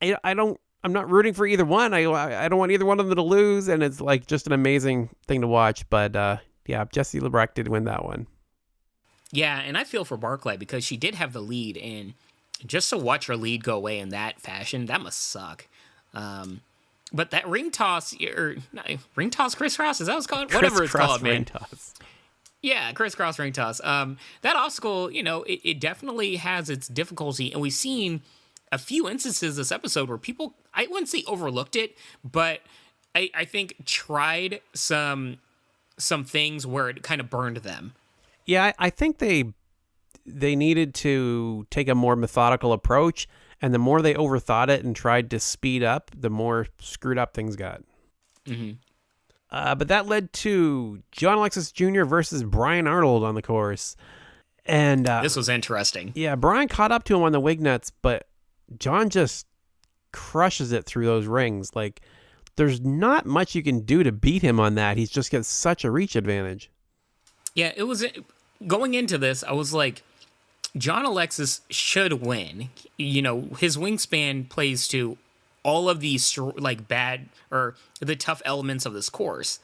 I'm not rooting for either one. I don't want either one of them to lose, and it's like just an amazing thing to watch. But Jessie Labreck did win that one. Yeah, and I feel for Barclay because she did have the lead, and just to watch her lead go away in that fashion, that must suck. But that ring toss crisscross, is that what it's called? Whatever it's called, man. Ring toss. Yeah, crisscross ring toss. That obstacle, it definitely has its difficulty, and we've seen a few instances this episode where people, I wouldn't say overlooked it, but I think tried some things where it kind of burned them. Yeah, I think they needed to take a more methodical approach, and the more they overthought it and tried to speed up, the more screwed up things got. Mm-hmm. But that led to John Alexis Jr. versus Brian Arnold on the course. And this was interesting. Yeah, Brian caught up to him on the wig nuts, but John just crushes it through those rings. Like, there's not much you can do to beat him on that. He's just got such a reach advantage. Yeah, it was going into this, I was like, John Alexis should win. His wingspan plays to all of these like bad or the tough elements of this course.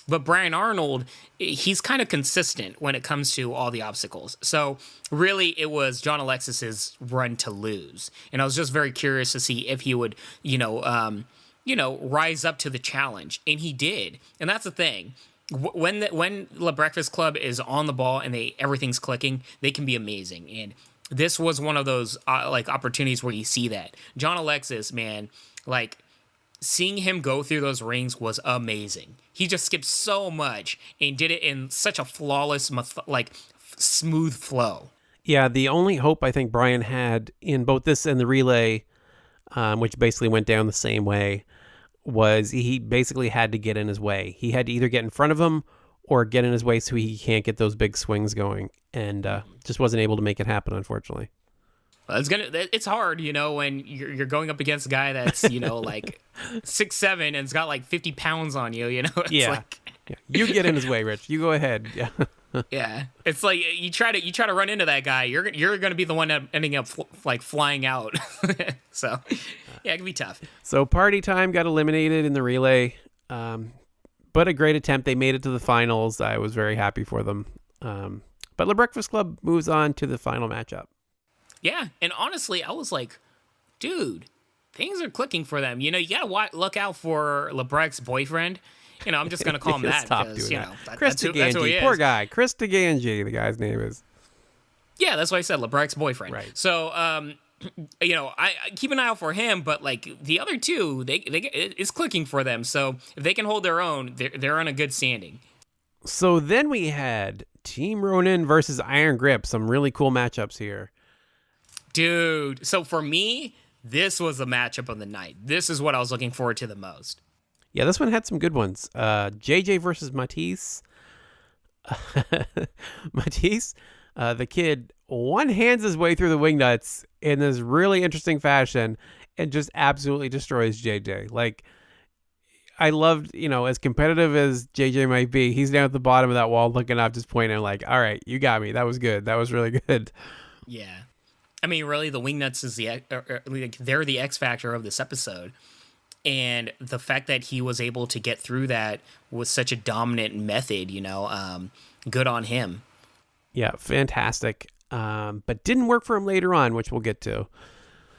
But Brian Arnold, he's kind of consistent when it comes to all the obstacles. So really it was John Alexis's run to lose. And I was just very curious to see if he would, rise up to the challenge. And he did. And that's the thing. When LaBreckfast Club is on the ball and everything's clicking, they can be amazing. And this was one of those opportunities where you see that. John Alexis, man, like seeing him go through those rings was amazing. He just skipped so much and did it in such a flawless, smooth flow. Yeah, the only hope I think Brian had in both this and the relay, which basically went down the same way, was he basically had to get in his way. He had to either get in front of him or get in his way so he can't get those big swings going, and just wasn't able to make it happen, unfortunately. It's hard, when you're going up against a guy that's, like 6'7" and it's got like 50 pounds on you, It's yeah. You get in his way, Rich. You go ahead. Yeah. Yeah. It's like you try to run into that guy, you're going to be the one ending up flying out. So, yeah, it can be tough. So Party Time got eliminated in the relay. But a great attempt. They made it to the finals. I was very happy for them. But LaBreckfast Club moves on to the final matchup. Yeah, and honestly, I was like, dude, things are clicking for them. You got to look out for LaBreck's boyfriend. I'm just going to call him that because, Chris DiGangi, poor guy. Chris DiGangi, the guy's name is. Yeah, that's why I said LaBreck's boyfriend. Right. So, I keep an eye out for him, but like the other two, it's clicking for them. So if they can hold their own, they're on a good standing. So then we had Team Ronin versus Iron Grip. Some really cool matchups here. Dude, so for me, this was the matchup of the night. This is what I was looking forward to the most. Yeah, this one had some good ones. JJ versus Mathis. Mathis, the kid, one-hands his way through the wing nuts in this really interesting fashion and just absolutely destroys JJ. Like, I loved, as competitive as JJ might be, he's down at the bottom of that wall looking up, just pointing like, all right, you got me. That was good. That was really good. Yeah. I mean, really, the wingnuts is they're the X factor of this episode, and the fact that he was able to get through that with such a dominant method, good on him. Yeah, fantastic. But didn't work for him later on, which we'll get to.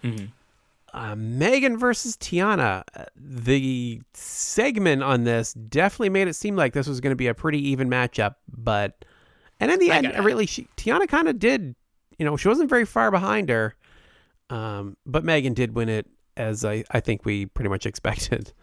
Mm-hmm. Meagan versus Tiana. The segment on this definitely made it seem like this was going to be a pretty even matchup, and in the end, really, Tiana kind of did. She wasn't very far behind her, but Meagan did win it, as I think we pretty much expected.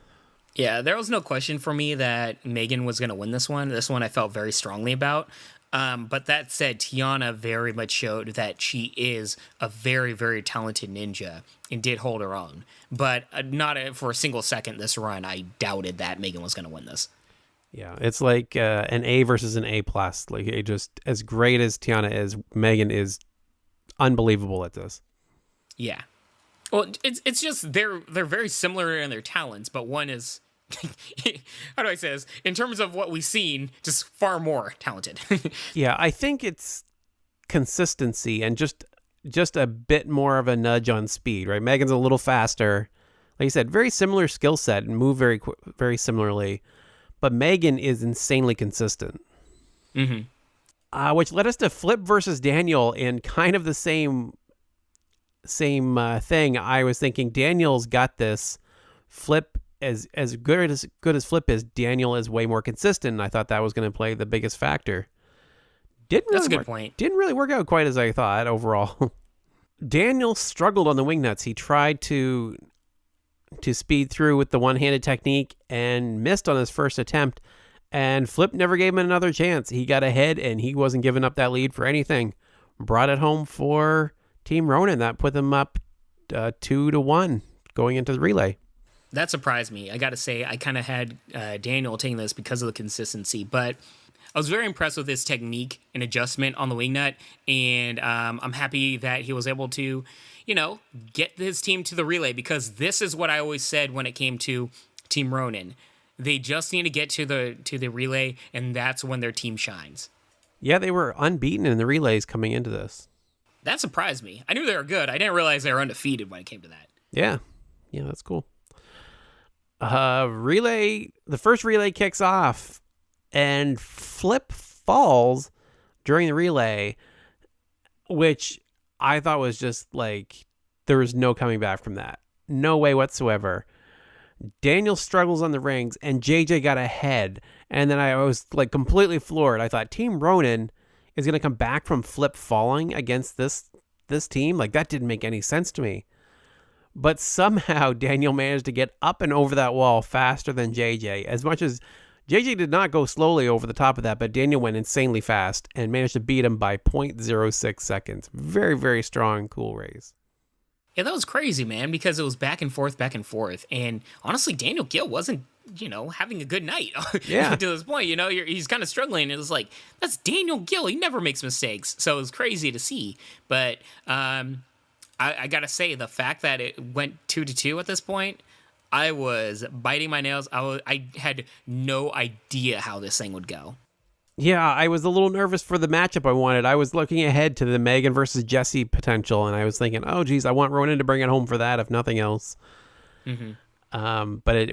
Yeah, there was no question for me that Meagan was going to win this one. This one I felt very strongly about. But that said, Tiana very much showed that she is a very, very talented ninja and did hold her own. But not for a single second this run, I doubted that Meagan was going to win this. Yeah, it's like an A versus an A+. Like, it just, as great as Tiana is, Meagan is unbelievable at this. Yeah. Well, it's just they're very similar in their talents, but one is how do I say this? In terms of what we've seen, just far more talented. Yeah, I think it's consistency and just a bit more of a nudge on speed, right? Meagan's a little faster. Like you said, very similar skill set and move very similarly. But Meagan is insanely consistent. Which led us to Flip versus Daniel in kind of the same thing. I was thinking Daniel's got this. Flip as good as Flip is, Daniel is way more consistent. And I thought that was going to play the biggest factor. That's a good point. Didn't really work out quite as I thought overall. Daniel struggled on the wing nuts. He tried to speed through with the one-handed technique and missed on his first attempt. And Flip never gave him another chance. He got ahead and he wasn't giving up that lead for anything. Brought it home for Team Ronin. That put them up 2-1 going into the relay. That surprised me. I got to say, I kind of had Daniel taking this because of the consistency, but I was very impressed with his technique and adjustment on the wing nut, and I'm happy that he was able to, get his team to the relay, because this is what I always said when it came to Team Ronin. They just need to get to the relay, and that's when their team shines. Yeah, they were unbeaten in the relays coming into this. That surprised me. I knew they were good. I didn't realize they were undefeated when it came to that. Yeah, that's cool. The first relay kicks off, and Flip falls during the relay, which I thought was just like, there was no coming back from that. No way whatsoever. Daniel struggles on the rings, and JJ got ahead, and then I was like completely floored. I thought Team Ronin is going to come back from Flip falling against this team. Like, that didn't make any sense to me. But somehow Daniel managed to get up and over that wall faster than JJ. As much as JJ did not go slowly over the top of that, but Daniel went insanely fast and managed to beat him by 0.06 seconds. Very, very strong, cool race. Yeah, that was crazy, man, because it was back and forth. And honestly, Daniel Gill wasn't, having a good night Yeah. to this point. He's kind of struggling. It was like, that's Daniel Gill. He never makes mistakes. So it was crazy to see. But I got to say, the fact that it went 2-2 at this point, I was biting my nails. I had no idea how this thing would go. Yeah, I was a little nervous for the matchup I wanted. I was looking ahead to the Meagan versus Jesse potential, and I was thinking, oh, geez, I want Ronin to bring it home for that, if nothing else. But it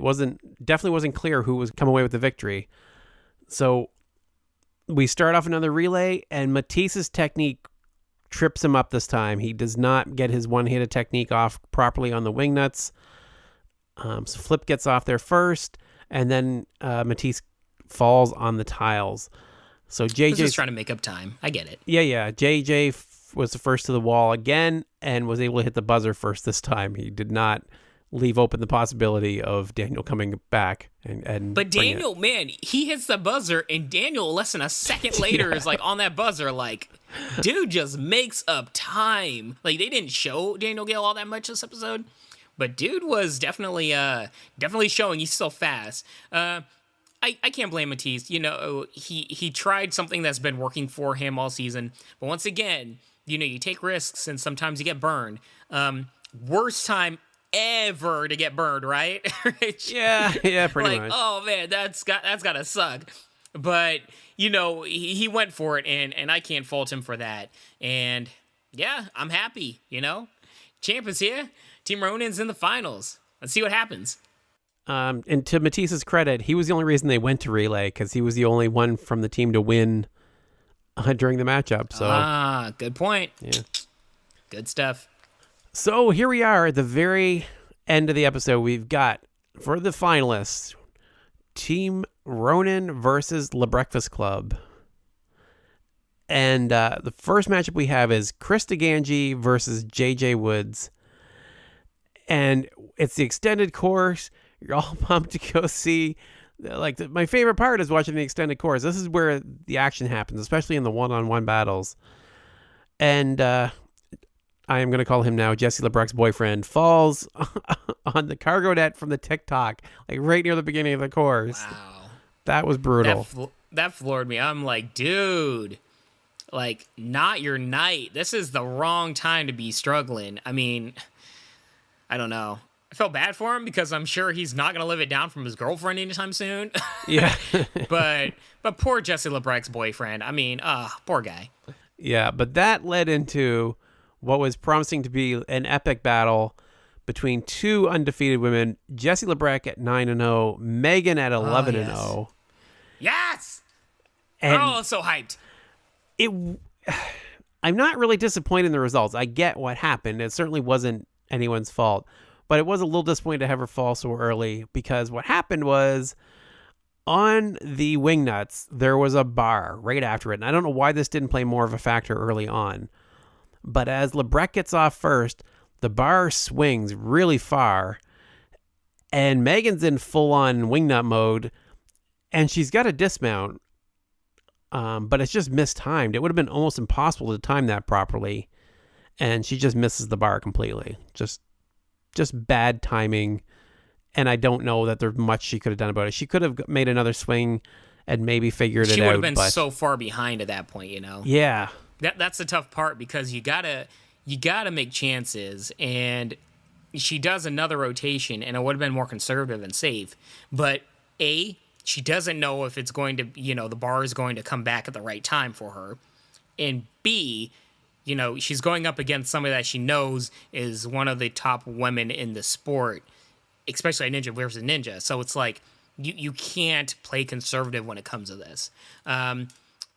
definitely wasn't clear who was come away with the victory. So we start off another relay, and Mathis' technique trips him up this time. He does not get his one-handed technique off properly on the wing nuts. So Flip gets off there first, and then Mathis falls on the tiles. So JJ's just trying to make up time. I get it. Yeah. JJ was the first to the wall again and was able to hit the buzzer first this time. He did not leave open the possibility of Daniel coming back. But Daniel, man, he hits the buzzer, and Daniel, less than a second later, is like on that buzzer. Like, dude just makes up time. Like, they didn't show Daniel Gill all that much this episode, but dude was definitely showing he's still fast. I can't blame Mathis. He tried something that's been working for him all season. But once again, you take risks and sometimes you get burned. Worst time ever to get burned, right? Yeah, pretty much. Oh man, that's gotta suck. But he went for it, and I can't fault him for that. And yeah, I'm happy. Champ is here. Team Ronin's in the finals. Let's see what happens. And to Mathis' credit, he was the only reason they went to relay, because he was the only one from the team to win during the matchup. So good point. Yeah, good stuff. So here we are at the very end of the episode. We've got, for the finalists, Team Ronin versus LaBreckfast Club. And the first matchup we have is Chris DiGangi versus JJ Woods. And it's the extended course. You're all pumped to go see. My favorite part is watching the extended course. This is where the action happens, especially in the one-on-one battles. And I am going to call him now Jesse LaBreck's boyfriend, falls on the cargo net from the TikTok, right near the beginning of the course. Wow. That was brutal. That floored me. I'm like, dude, not your night. This is the wrong time to be struggling. I mean, I don't know. I felt bad for him because I'm sure he's not going to live it down from his girlfriend anytime soon. Yeah. but poor Jesse LaBreck's boyfriend. I mean, poor guy. Yeah, but that led into what was promising to be an epic battle between two undefeated women, Jessie Labreck at 9-0, Meagan at 11-0. Yes! And so hyped. I'm not really disappointed in the results. I get what happened. It certainly wasn't anyone's fault. But it was a little disappointing to have her fall so early because what happened was on the Wingnuts, there was a bar right after it. And I don't know why this didn't play more of a factor early on. But as Labreck gets off first, the bar swings really far. And Megan's in full-on Wingnut mode. And she's got a dismount. But it's just mistimed. It would have been almost impossible to time that properly. And she just misses the bar completely. Just bad timing, and I don't know that there's much she could have done about it. She could have made another swing and maybe figured it out. She would have been so far behind at that point, Yeah. That's the tough part because you gotta make chances, and she does another rotation, and it would have been more conservative and safe. But she doesn't know if it's going to, the bar is going to come back at the right time for her, and B, she's going up against somebody that she knows is one of the top women in the sport, especially Ninja versus Ninja. So it's like you can't play conservative when it comes to this.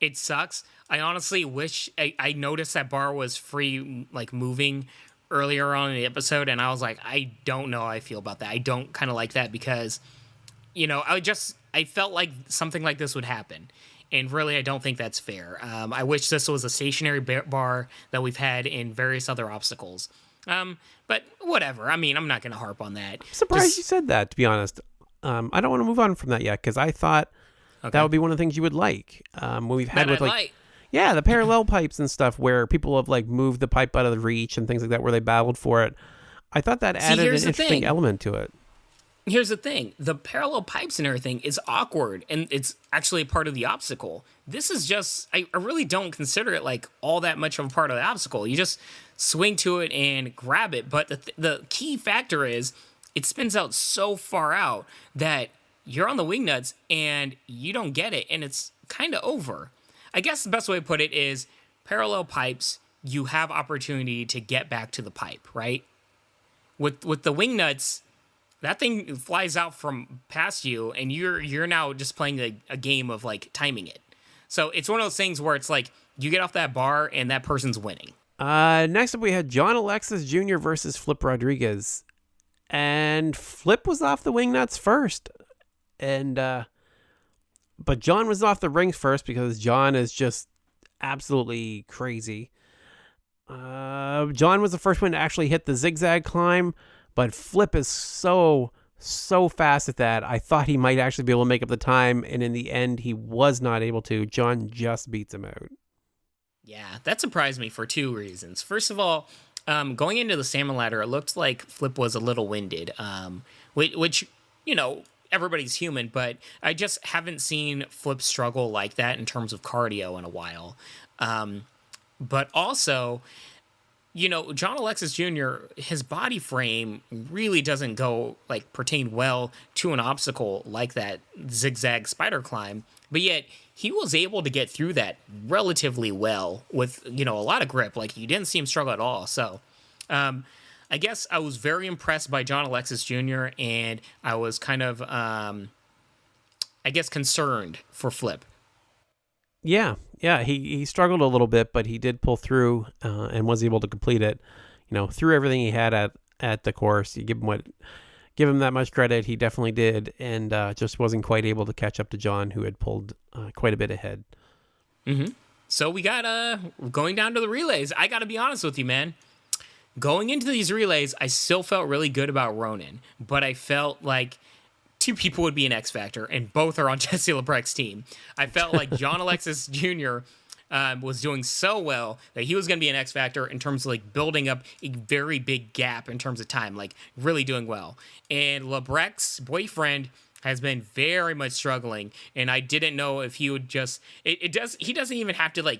It sucks. I honestly wish I noticed that bar was free, like moving earlier on in the episode, and I was like, I don't know how I feel about that. I don't kind of like that because, I felt like something like this would happen. And really, I don't think that's fair. I wish this was a stationary bar that we've had in various other obstacles. But whatever. I mean, I'm not going to harp on that. I'm surprised you said that, to be honest. I don't want to move on from that yet, because I thought that would be one of the things you would like. When we've had the parallel pipes and stuff, where people have moved the pipe out of the reach and things like that, where they battled for it. I thought that added an interesting element to it. Here's the thing. The parallel pipes and everything is awkward, and it's actually a part of the obstacle. This is just, I really don't consider it all that much of a part of the obstacle. You just swing to it and grab it. But the key factor is it spins out so far out that you're on the wing nuts and you don't get it, and it's kind of over. I guess the best way to put it is parallel pipes, you have opportunity to get back to the pipe, right? With the wing nuts, that thing flies out from past you, and you're now just playing a game of timing it. So it's one of those things where it's you get off that bar and that person's winning. Next up we had John Alexis Jr. versus Flip Rodriguez, and Flip was off the wing nuts first, and but John was off the rings first because John is just absolutely crazy. John was the first one to actually hit the zigzag climb. But Flip is so fast at that. I thought he might actually be able to make up the time, and in the end, he was not able to. John just beats him out. Yeah, that surprised me for two reasons. First of all, going into the salmon ladder, it looked like Flip was a little winded, which everybody's human, but I just haven't seen Flip struggle like that in terms of cardio in a while. But also, John Alexis Jr., his body frame really doesn't pertain well to an obstacle like that zigzag spider climb. But yet he was able to get through that relatively well with, a lot of grip. You didn't see him struggle at all. So I guess I was very impressed by John Alexis Jr. and I was kind of, concerned for Flip. Yeah, he struggled a little bit, but he did pull through and was able to complete it. Through everything he had at the course. You give him that much credit. He definitely did, and just wasn't quite able to catch up to John, who had pulled quite a bit ahead. Mm-hmm. So we got going down to the relays. I got to be honest with you, man. Going into these relays, I still felt really good about Ronin, but I felt like two people would be an X factor, and both are on Jesse LaBreck's team. I felt like John Alexis Jr. Was doing so well that he was going to be an X factor in terms of building up a very big gap in terms of time, really doing well. And LaBreck's boyfriend has been very much struggling, and I didn't know if he would just he doesn't even have to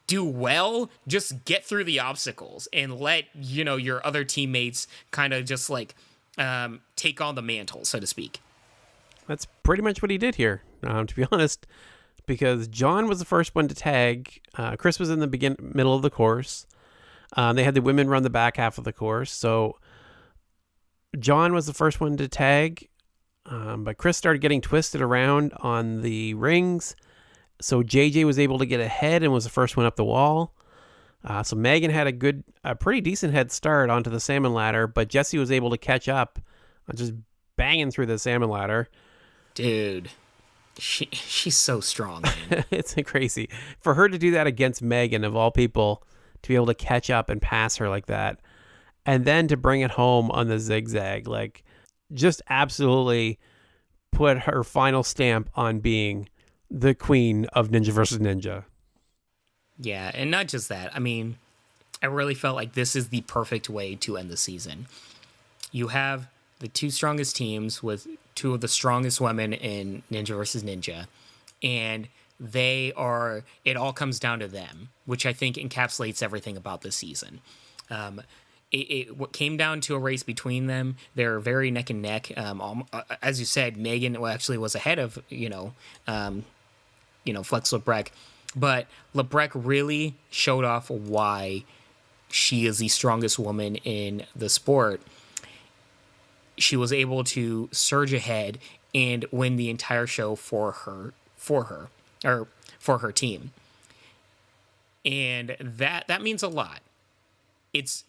do well, just get through the obstacles and let, your other teammates kind of just like take on the mantle, so to speak. That's pretty much what he did here, to be honest, because John was the first one to tag. Chris was in the middle of the course. They had the women run the back half of the course. So John was the first one to tag, but Chris started getting twisted around on the rings. So JJ was able to get ahead and was the first one up the wall. So Meagan had a pretty decent head start onto the salmon ladder, but Jessie was able to catch up, just banging through the salmon ladder. Dude, she's so strong, man. It's crazy. For her to do that against Meagan, of all people, to be able to catch up and pass her like that, and then to bring it home on the zigzag, like, just absolutely put her final stamp on being the queen of Ninja versus Ninja. Yeah, and not just that. I mean, I really felt like this is the perfect way to end the season. You have the two strongest teams with two of the strongest women in Ninja versus Ninja, and it all comes down to them, which I think encapsulates everything about this season. What came down to a race between them. They're very neck and neck. As you said, Meagan actually was ahead of Flex Labreck, but Labreck really showed off why she is the strongest woman in the sport. She was able to surge ahead and win the entire show for her team, and that means a lot. It's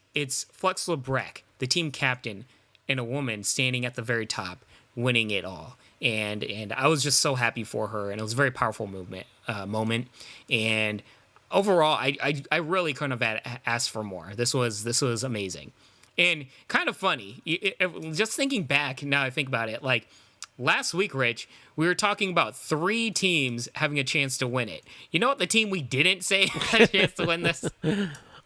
Flex Labreck, the team captain, and a woman standing at the very top, winning it all. And I was just so happy for her, and it was a very powerful moment. And overall, I really couldn't have asked for more. This was amazing, and kind of funny. Just thinking back, now I think about it, like last week, Rich, we were talking about 3 teams having a chance to win it. You know what? The team we didn't say had a chance to win this.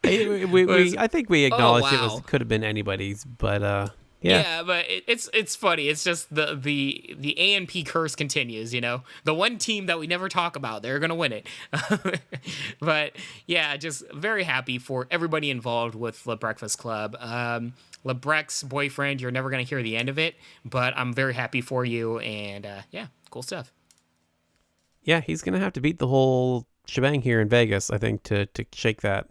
I think we acknowledged it could have been anybody's, but yeah, but it's funny. It's just the ANP curse continues. The one team that we never talk about, they're gonna win it. But yeah, just very happy for everybody involved with LaBreckfast Club. LaBreck's boyfriend, you're never gonna hear the end of it, but I'm very happy for you, and yeah, cool stuff. Yeah, he's gonna have to beat the whole shebang here in Vegas, I think, to shake that.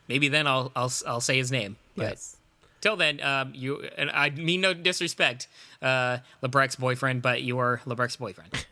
Maybe then I'll say his name. Yes. Till then, and I mean no disrespect, LaBreck's boyfriend, but you are LaBreck's boyfriend.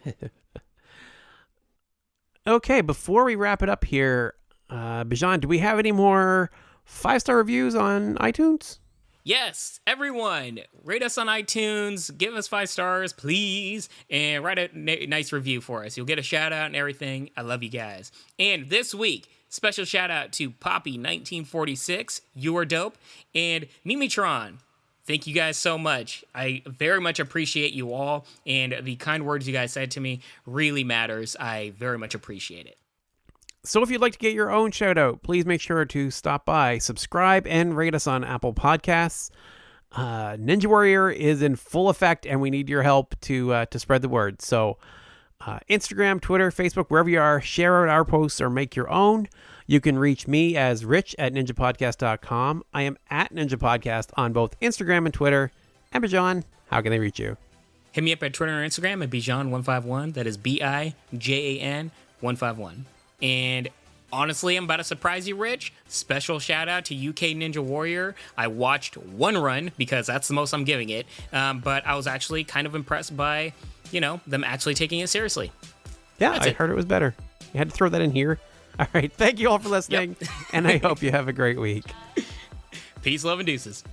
Okay, before we wrap it up here, Bijan, do we have any more 5-star reviews on iTunes? Yes, everyone, rate us on iTunes, give us 5 stars, please, and write a nice review for us. You'll get a shout out and everything. I love you guys. And this week, special shout out to Poppy1946, you are dope, and Mimitron. Thank you guys so much. I very much appreciate you all, and the kind words you guys said to me really matters. I very much appreciate it. So if you'd like to get your own shout out, please make sure to stop by, subscribe, and rate us on Apple Podcasts. Ninja Warrior is in full effect, and we need your help to spread the word. So Instagram, Twitter, Facebook, wherever you are, share out our posts or make your own. You can reach me as rich@ninjapodcast.com. I am at Ninja Podcast on both Instagram and Twitter. And Bijan, how can they reach you? Hit me up at Twitter or Instagram at Bijan151. That is BIJAN 151. And honestly, I'm about to surprise you, Rich. Special shout out to UK Ninja Warrior. I watched one run because that's the most I'm giving it. But I was actually kind of impressed by, them actually taking it seriously. Yeah, I heard it was better. You had to throw that in here. All right. Thank you all for listening. Yep. And I hope you have a great week. Peace, love, and deuces.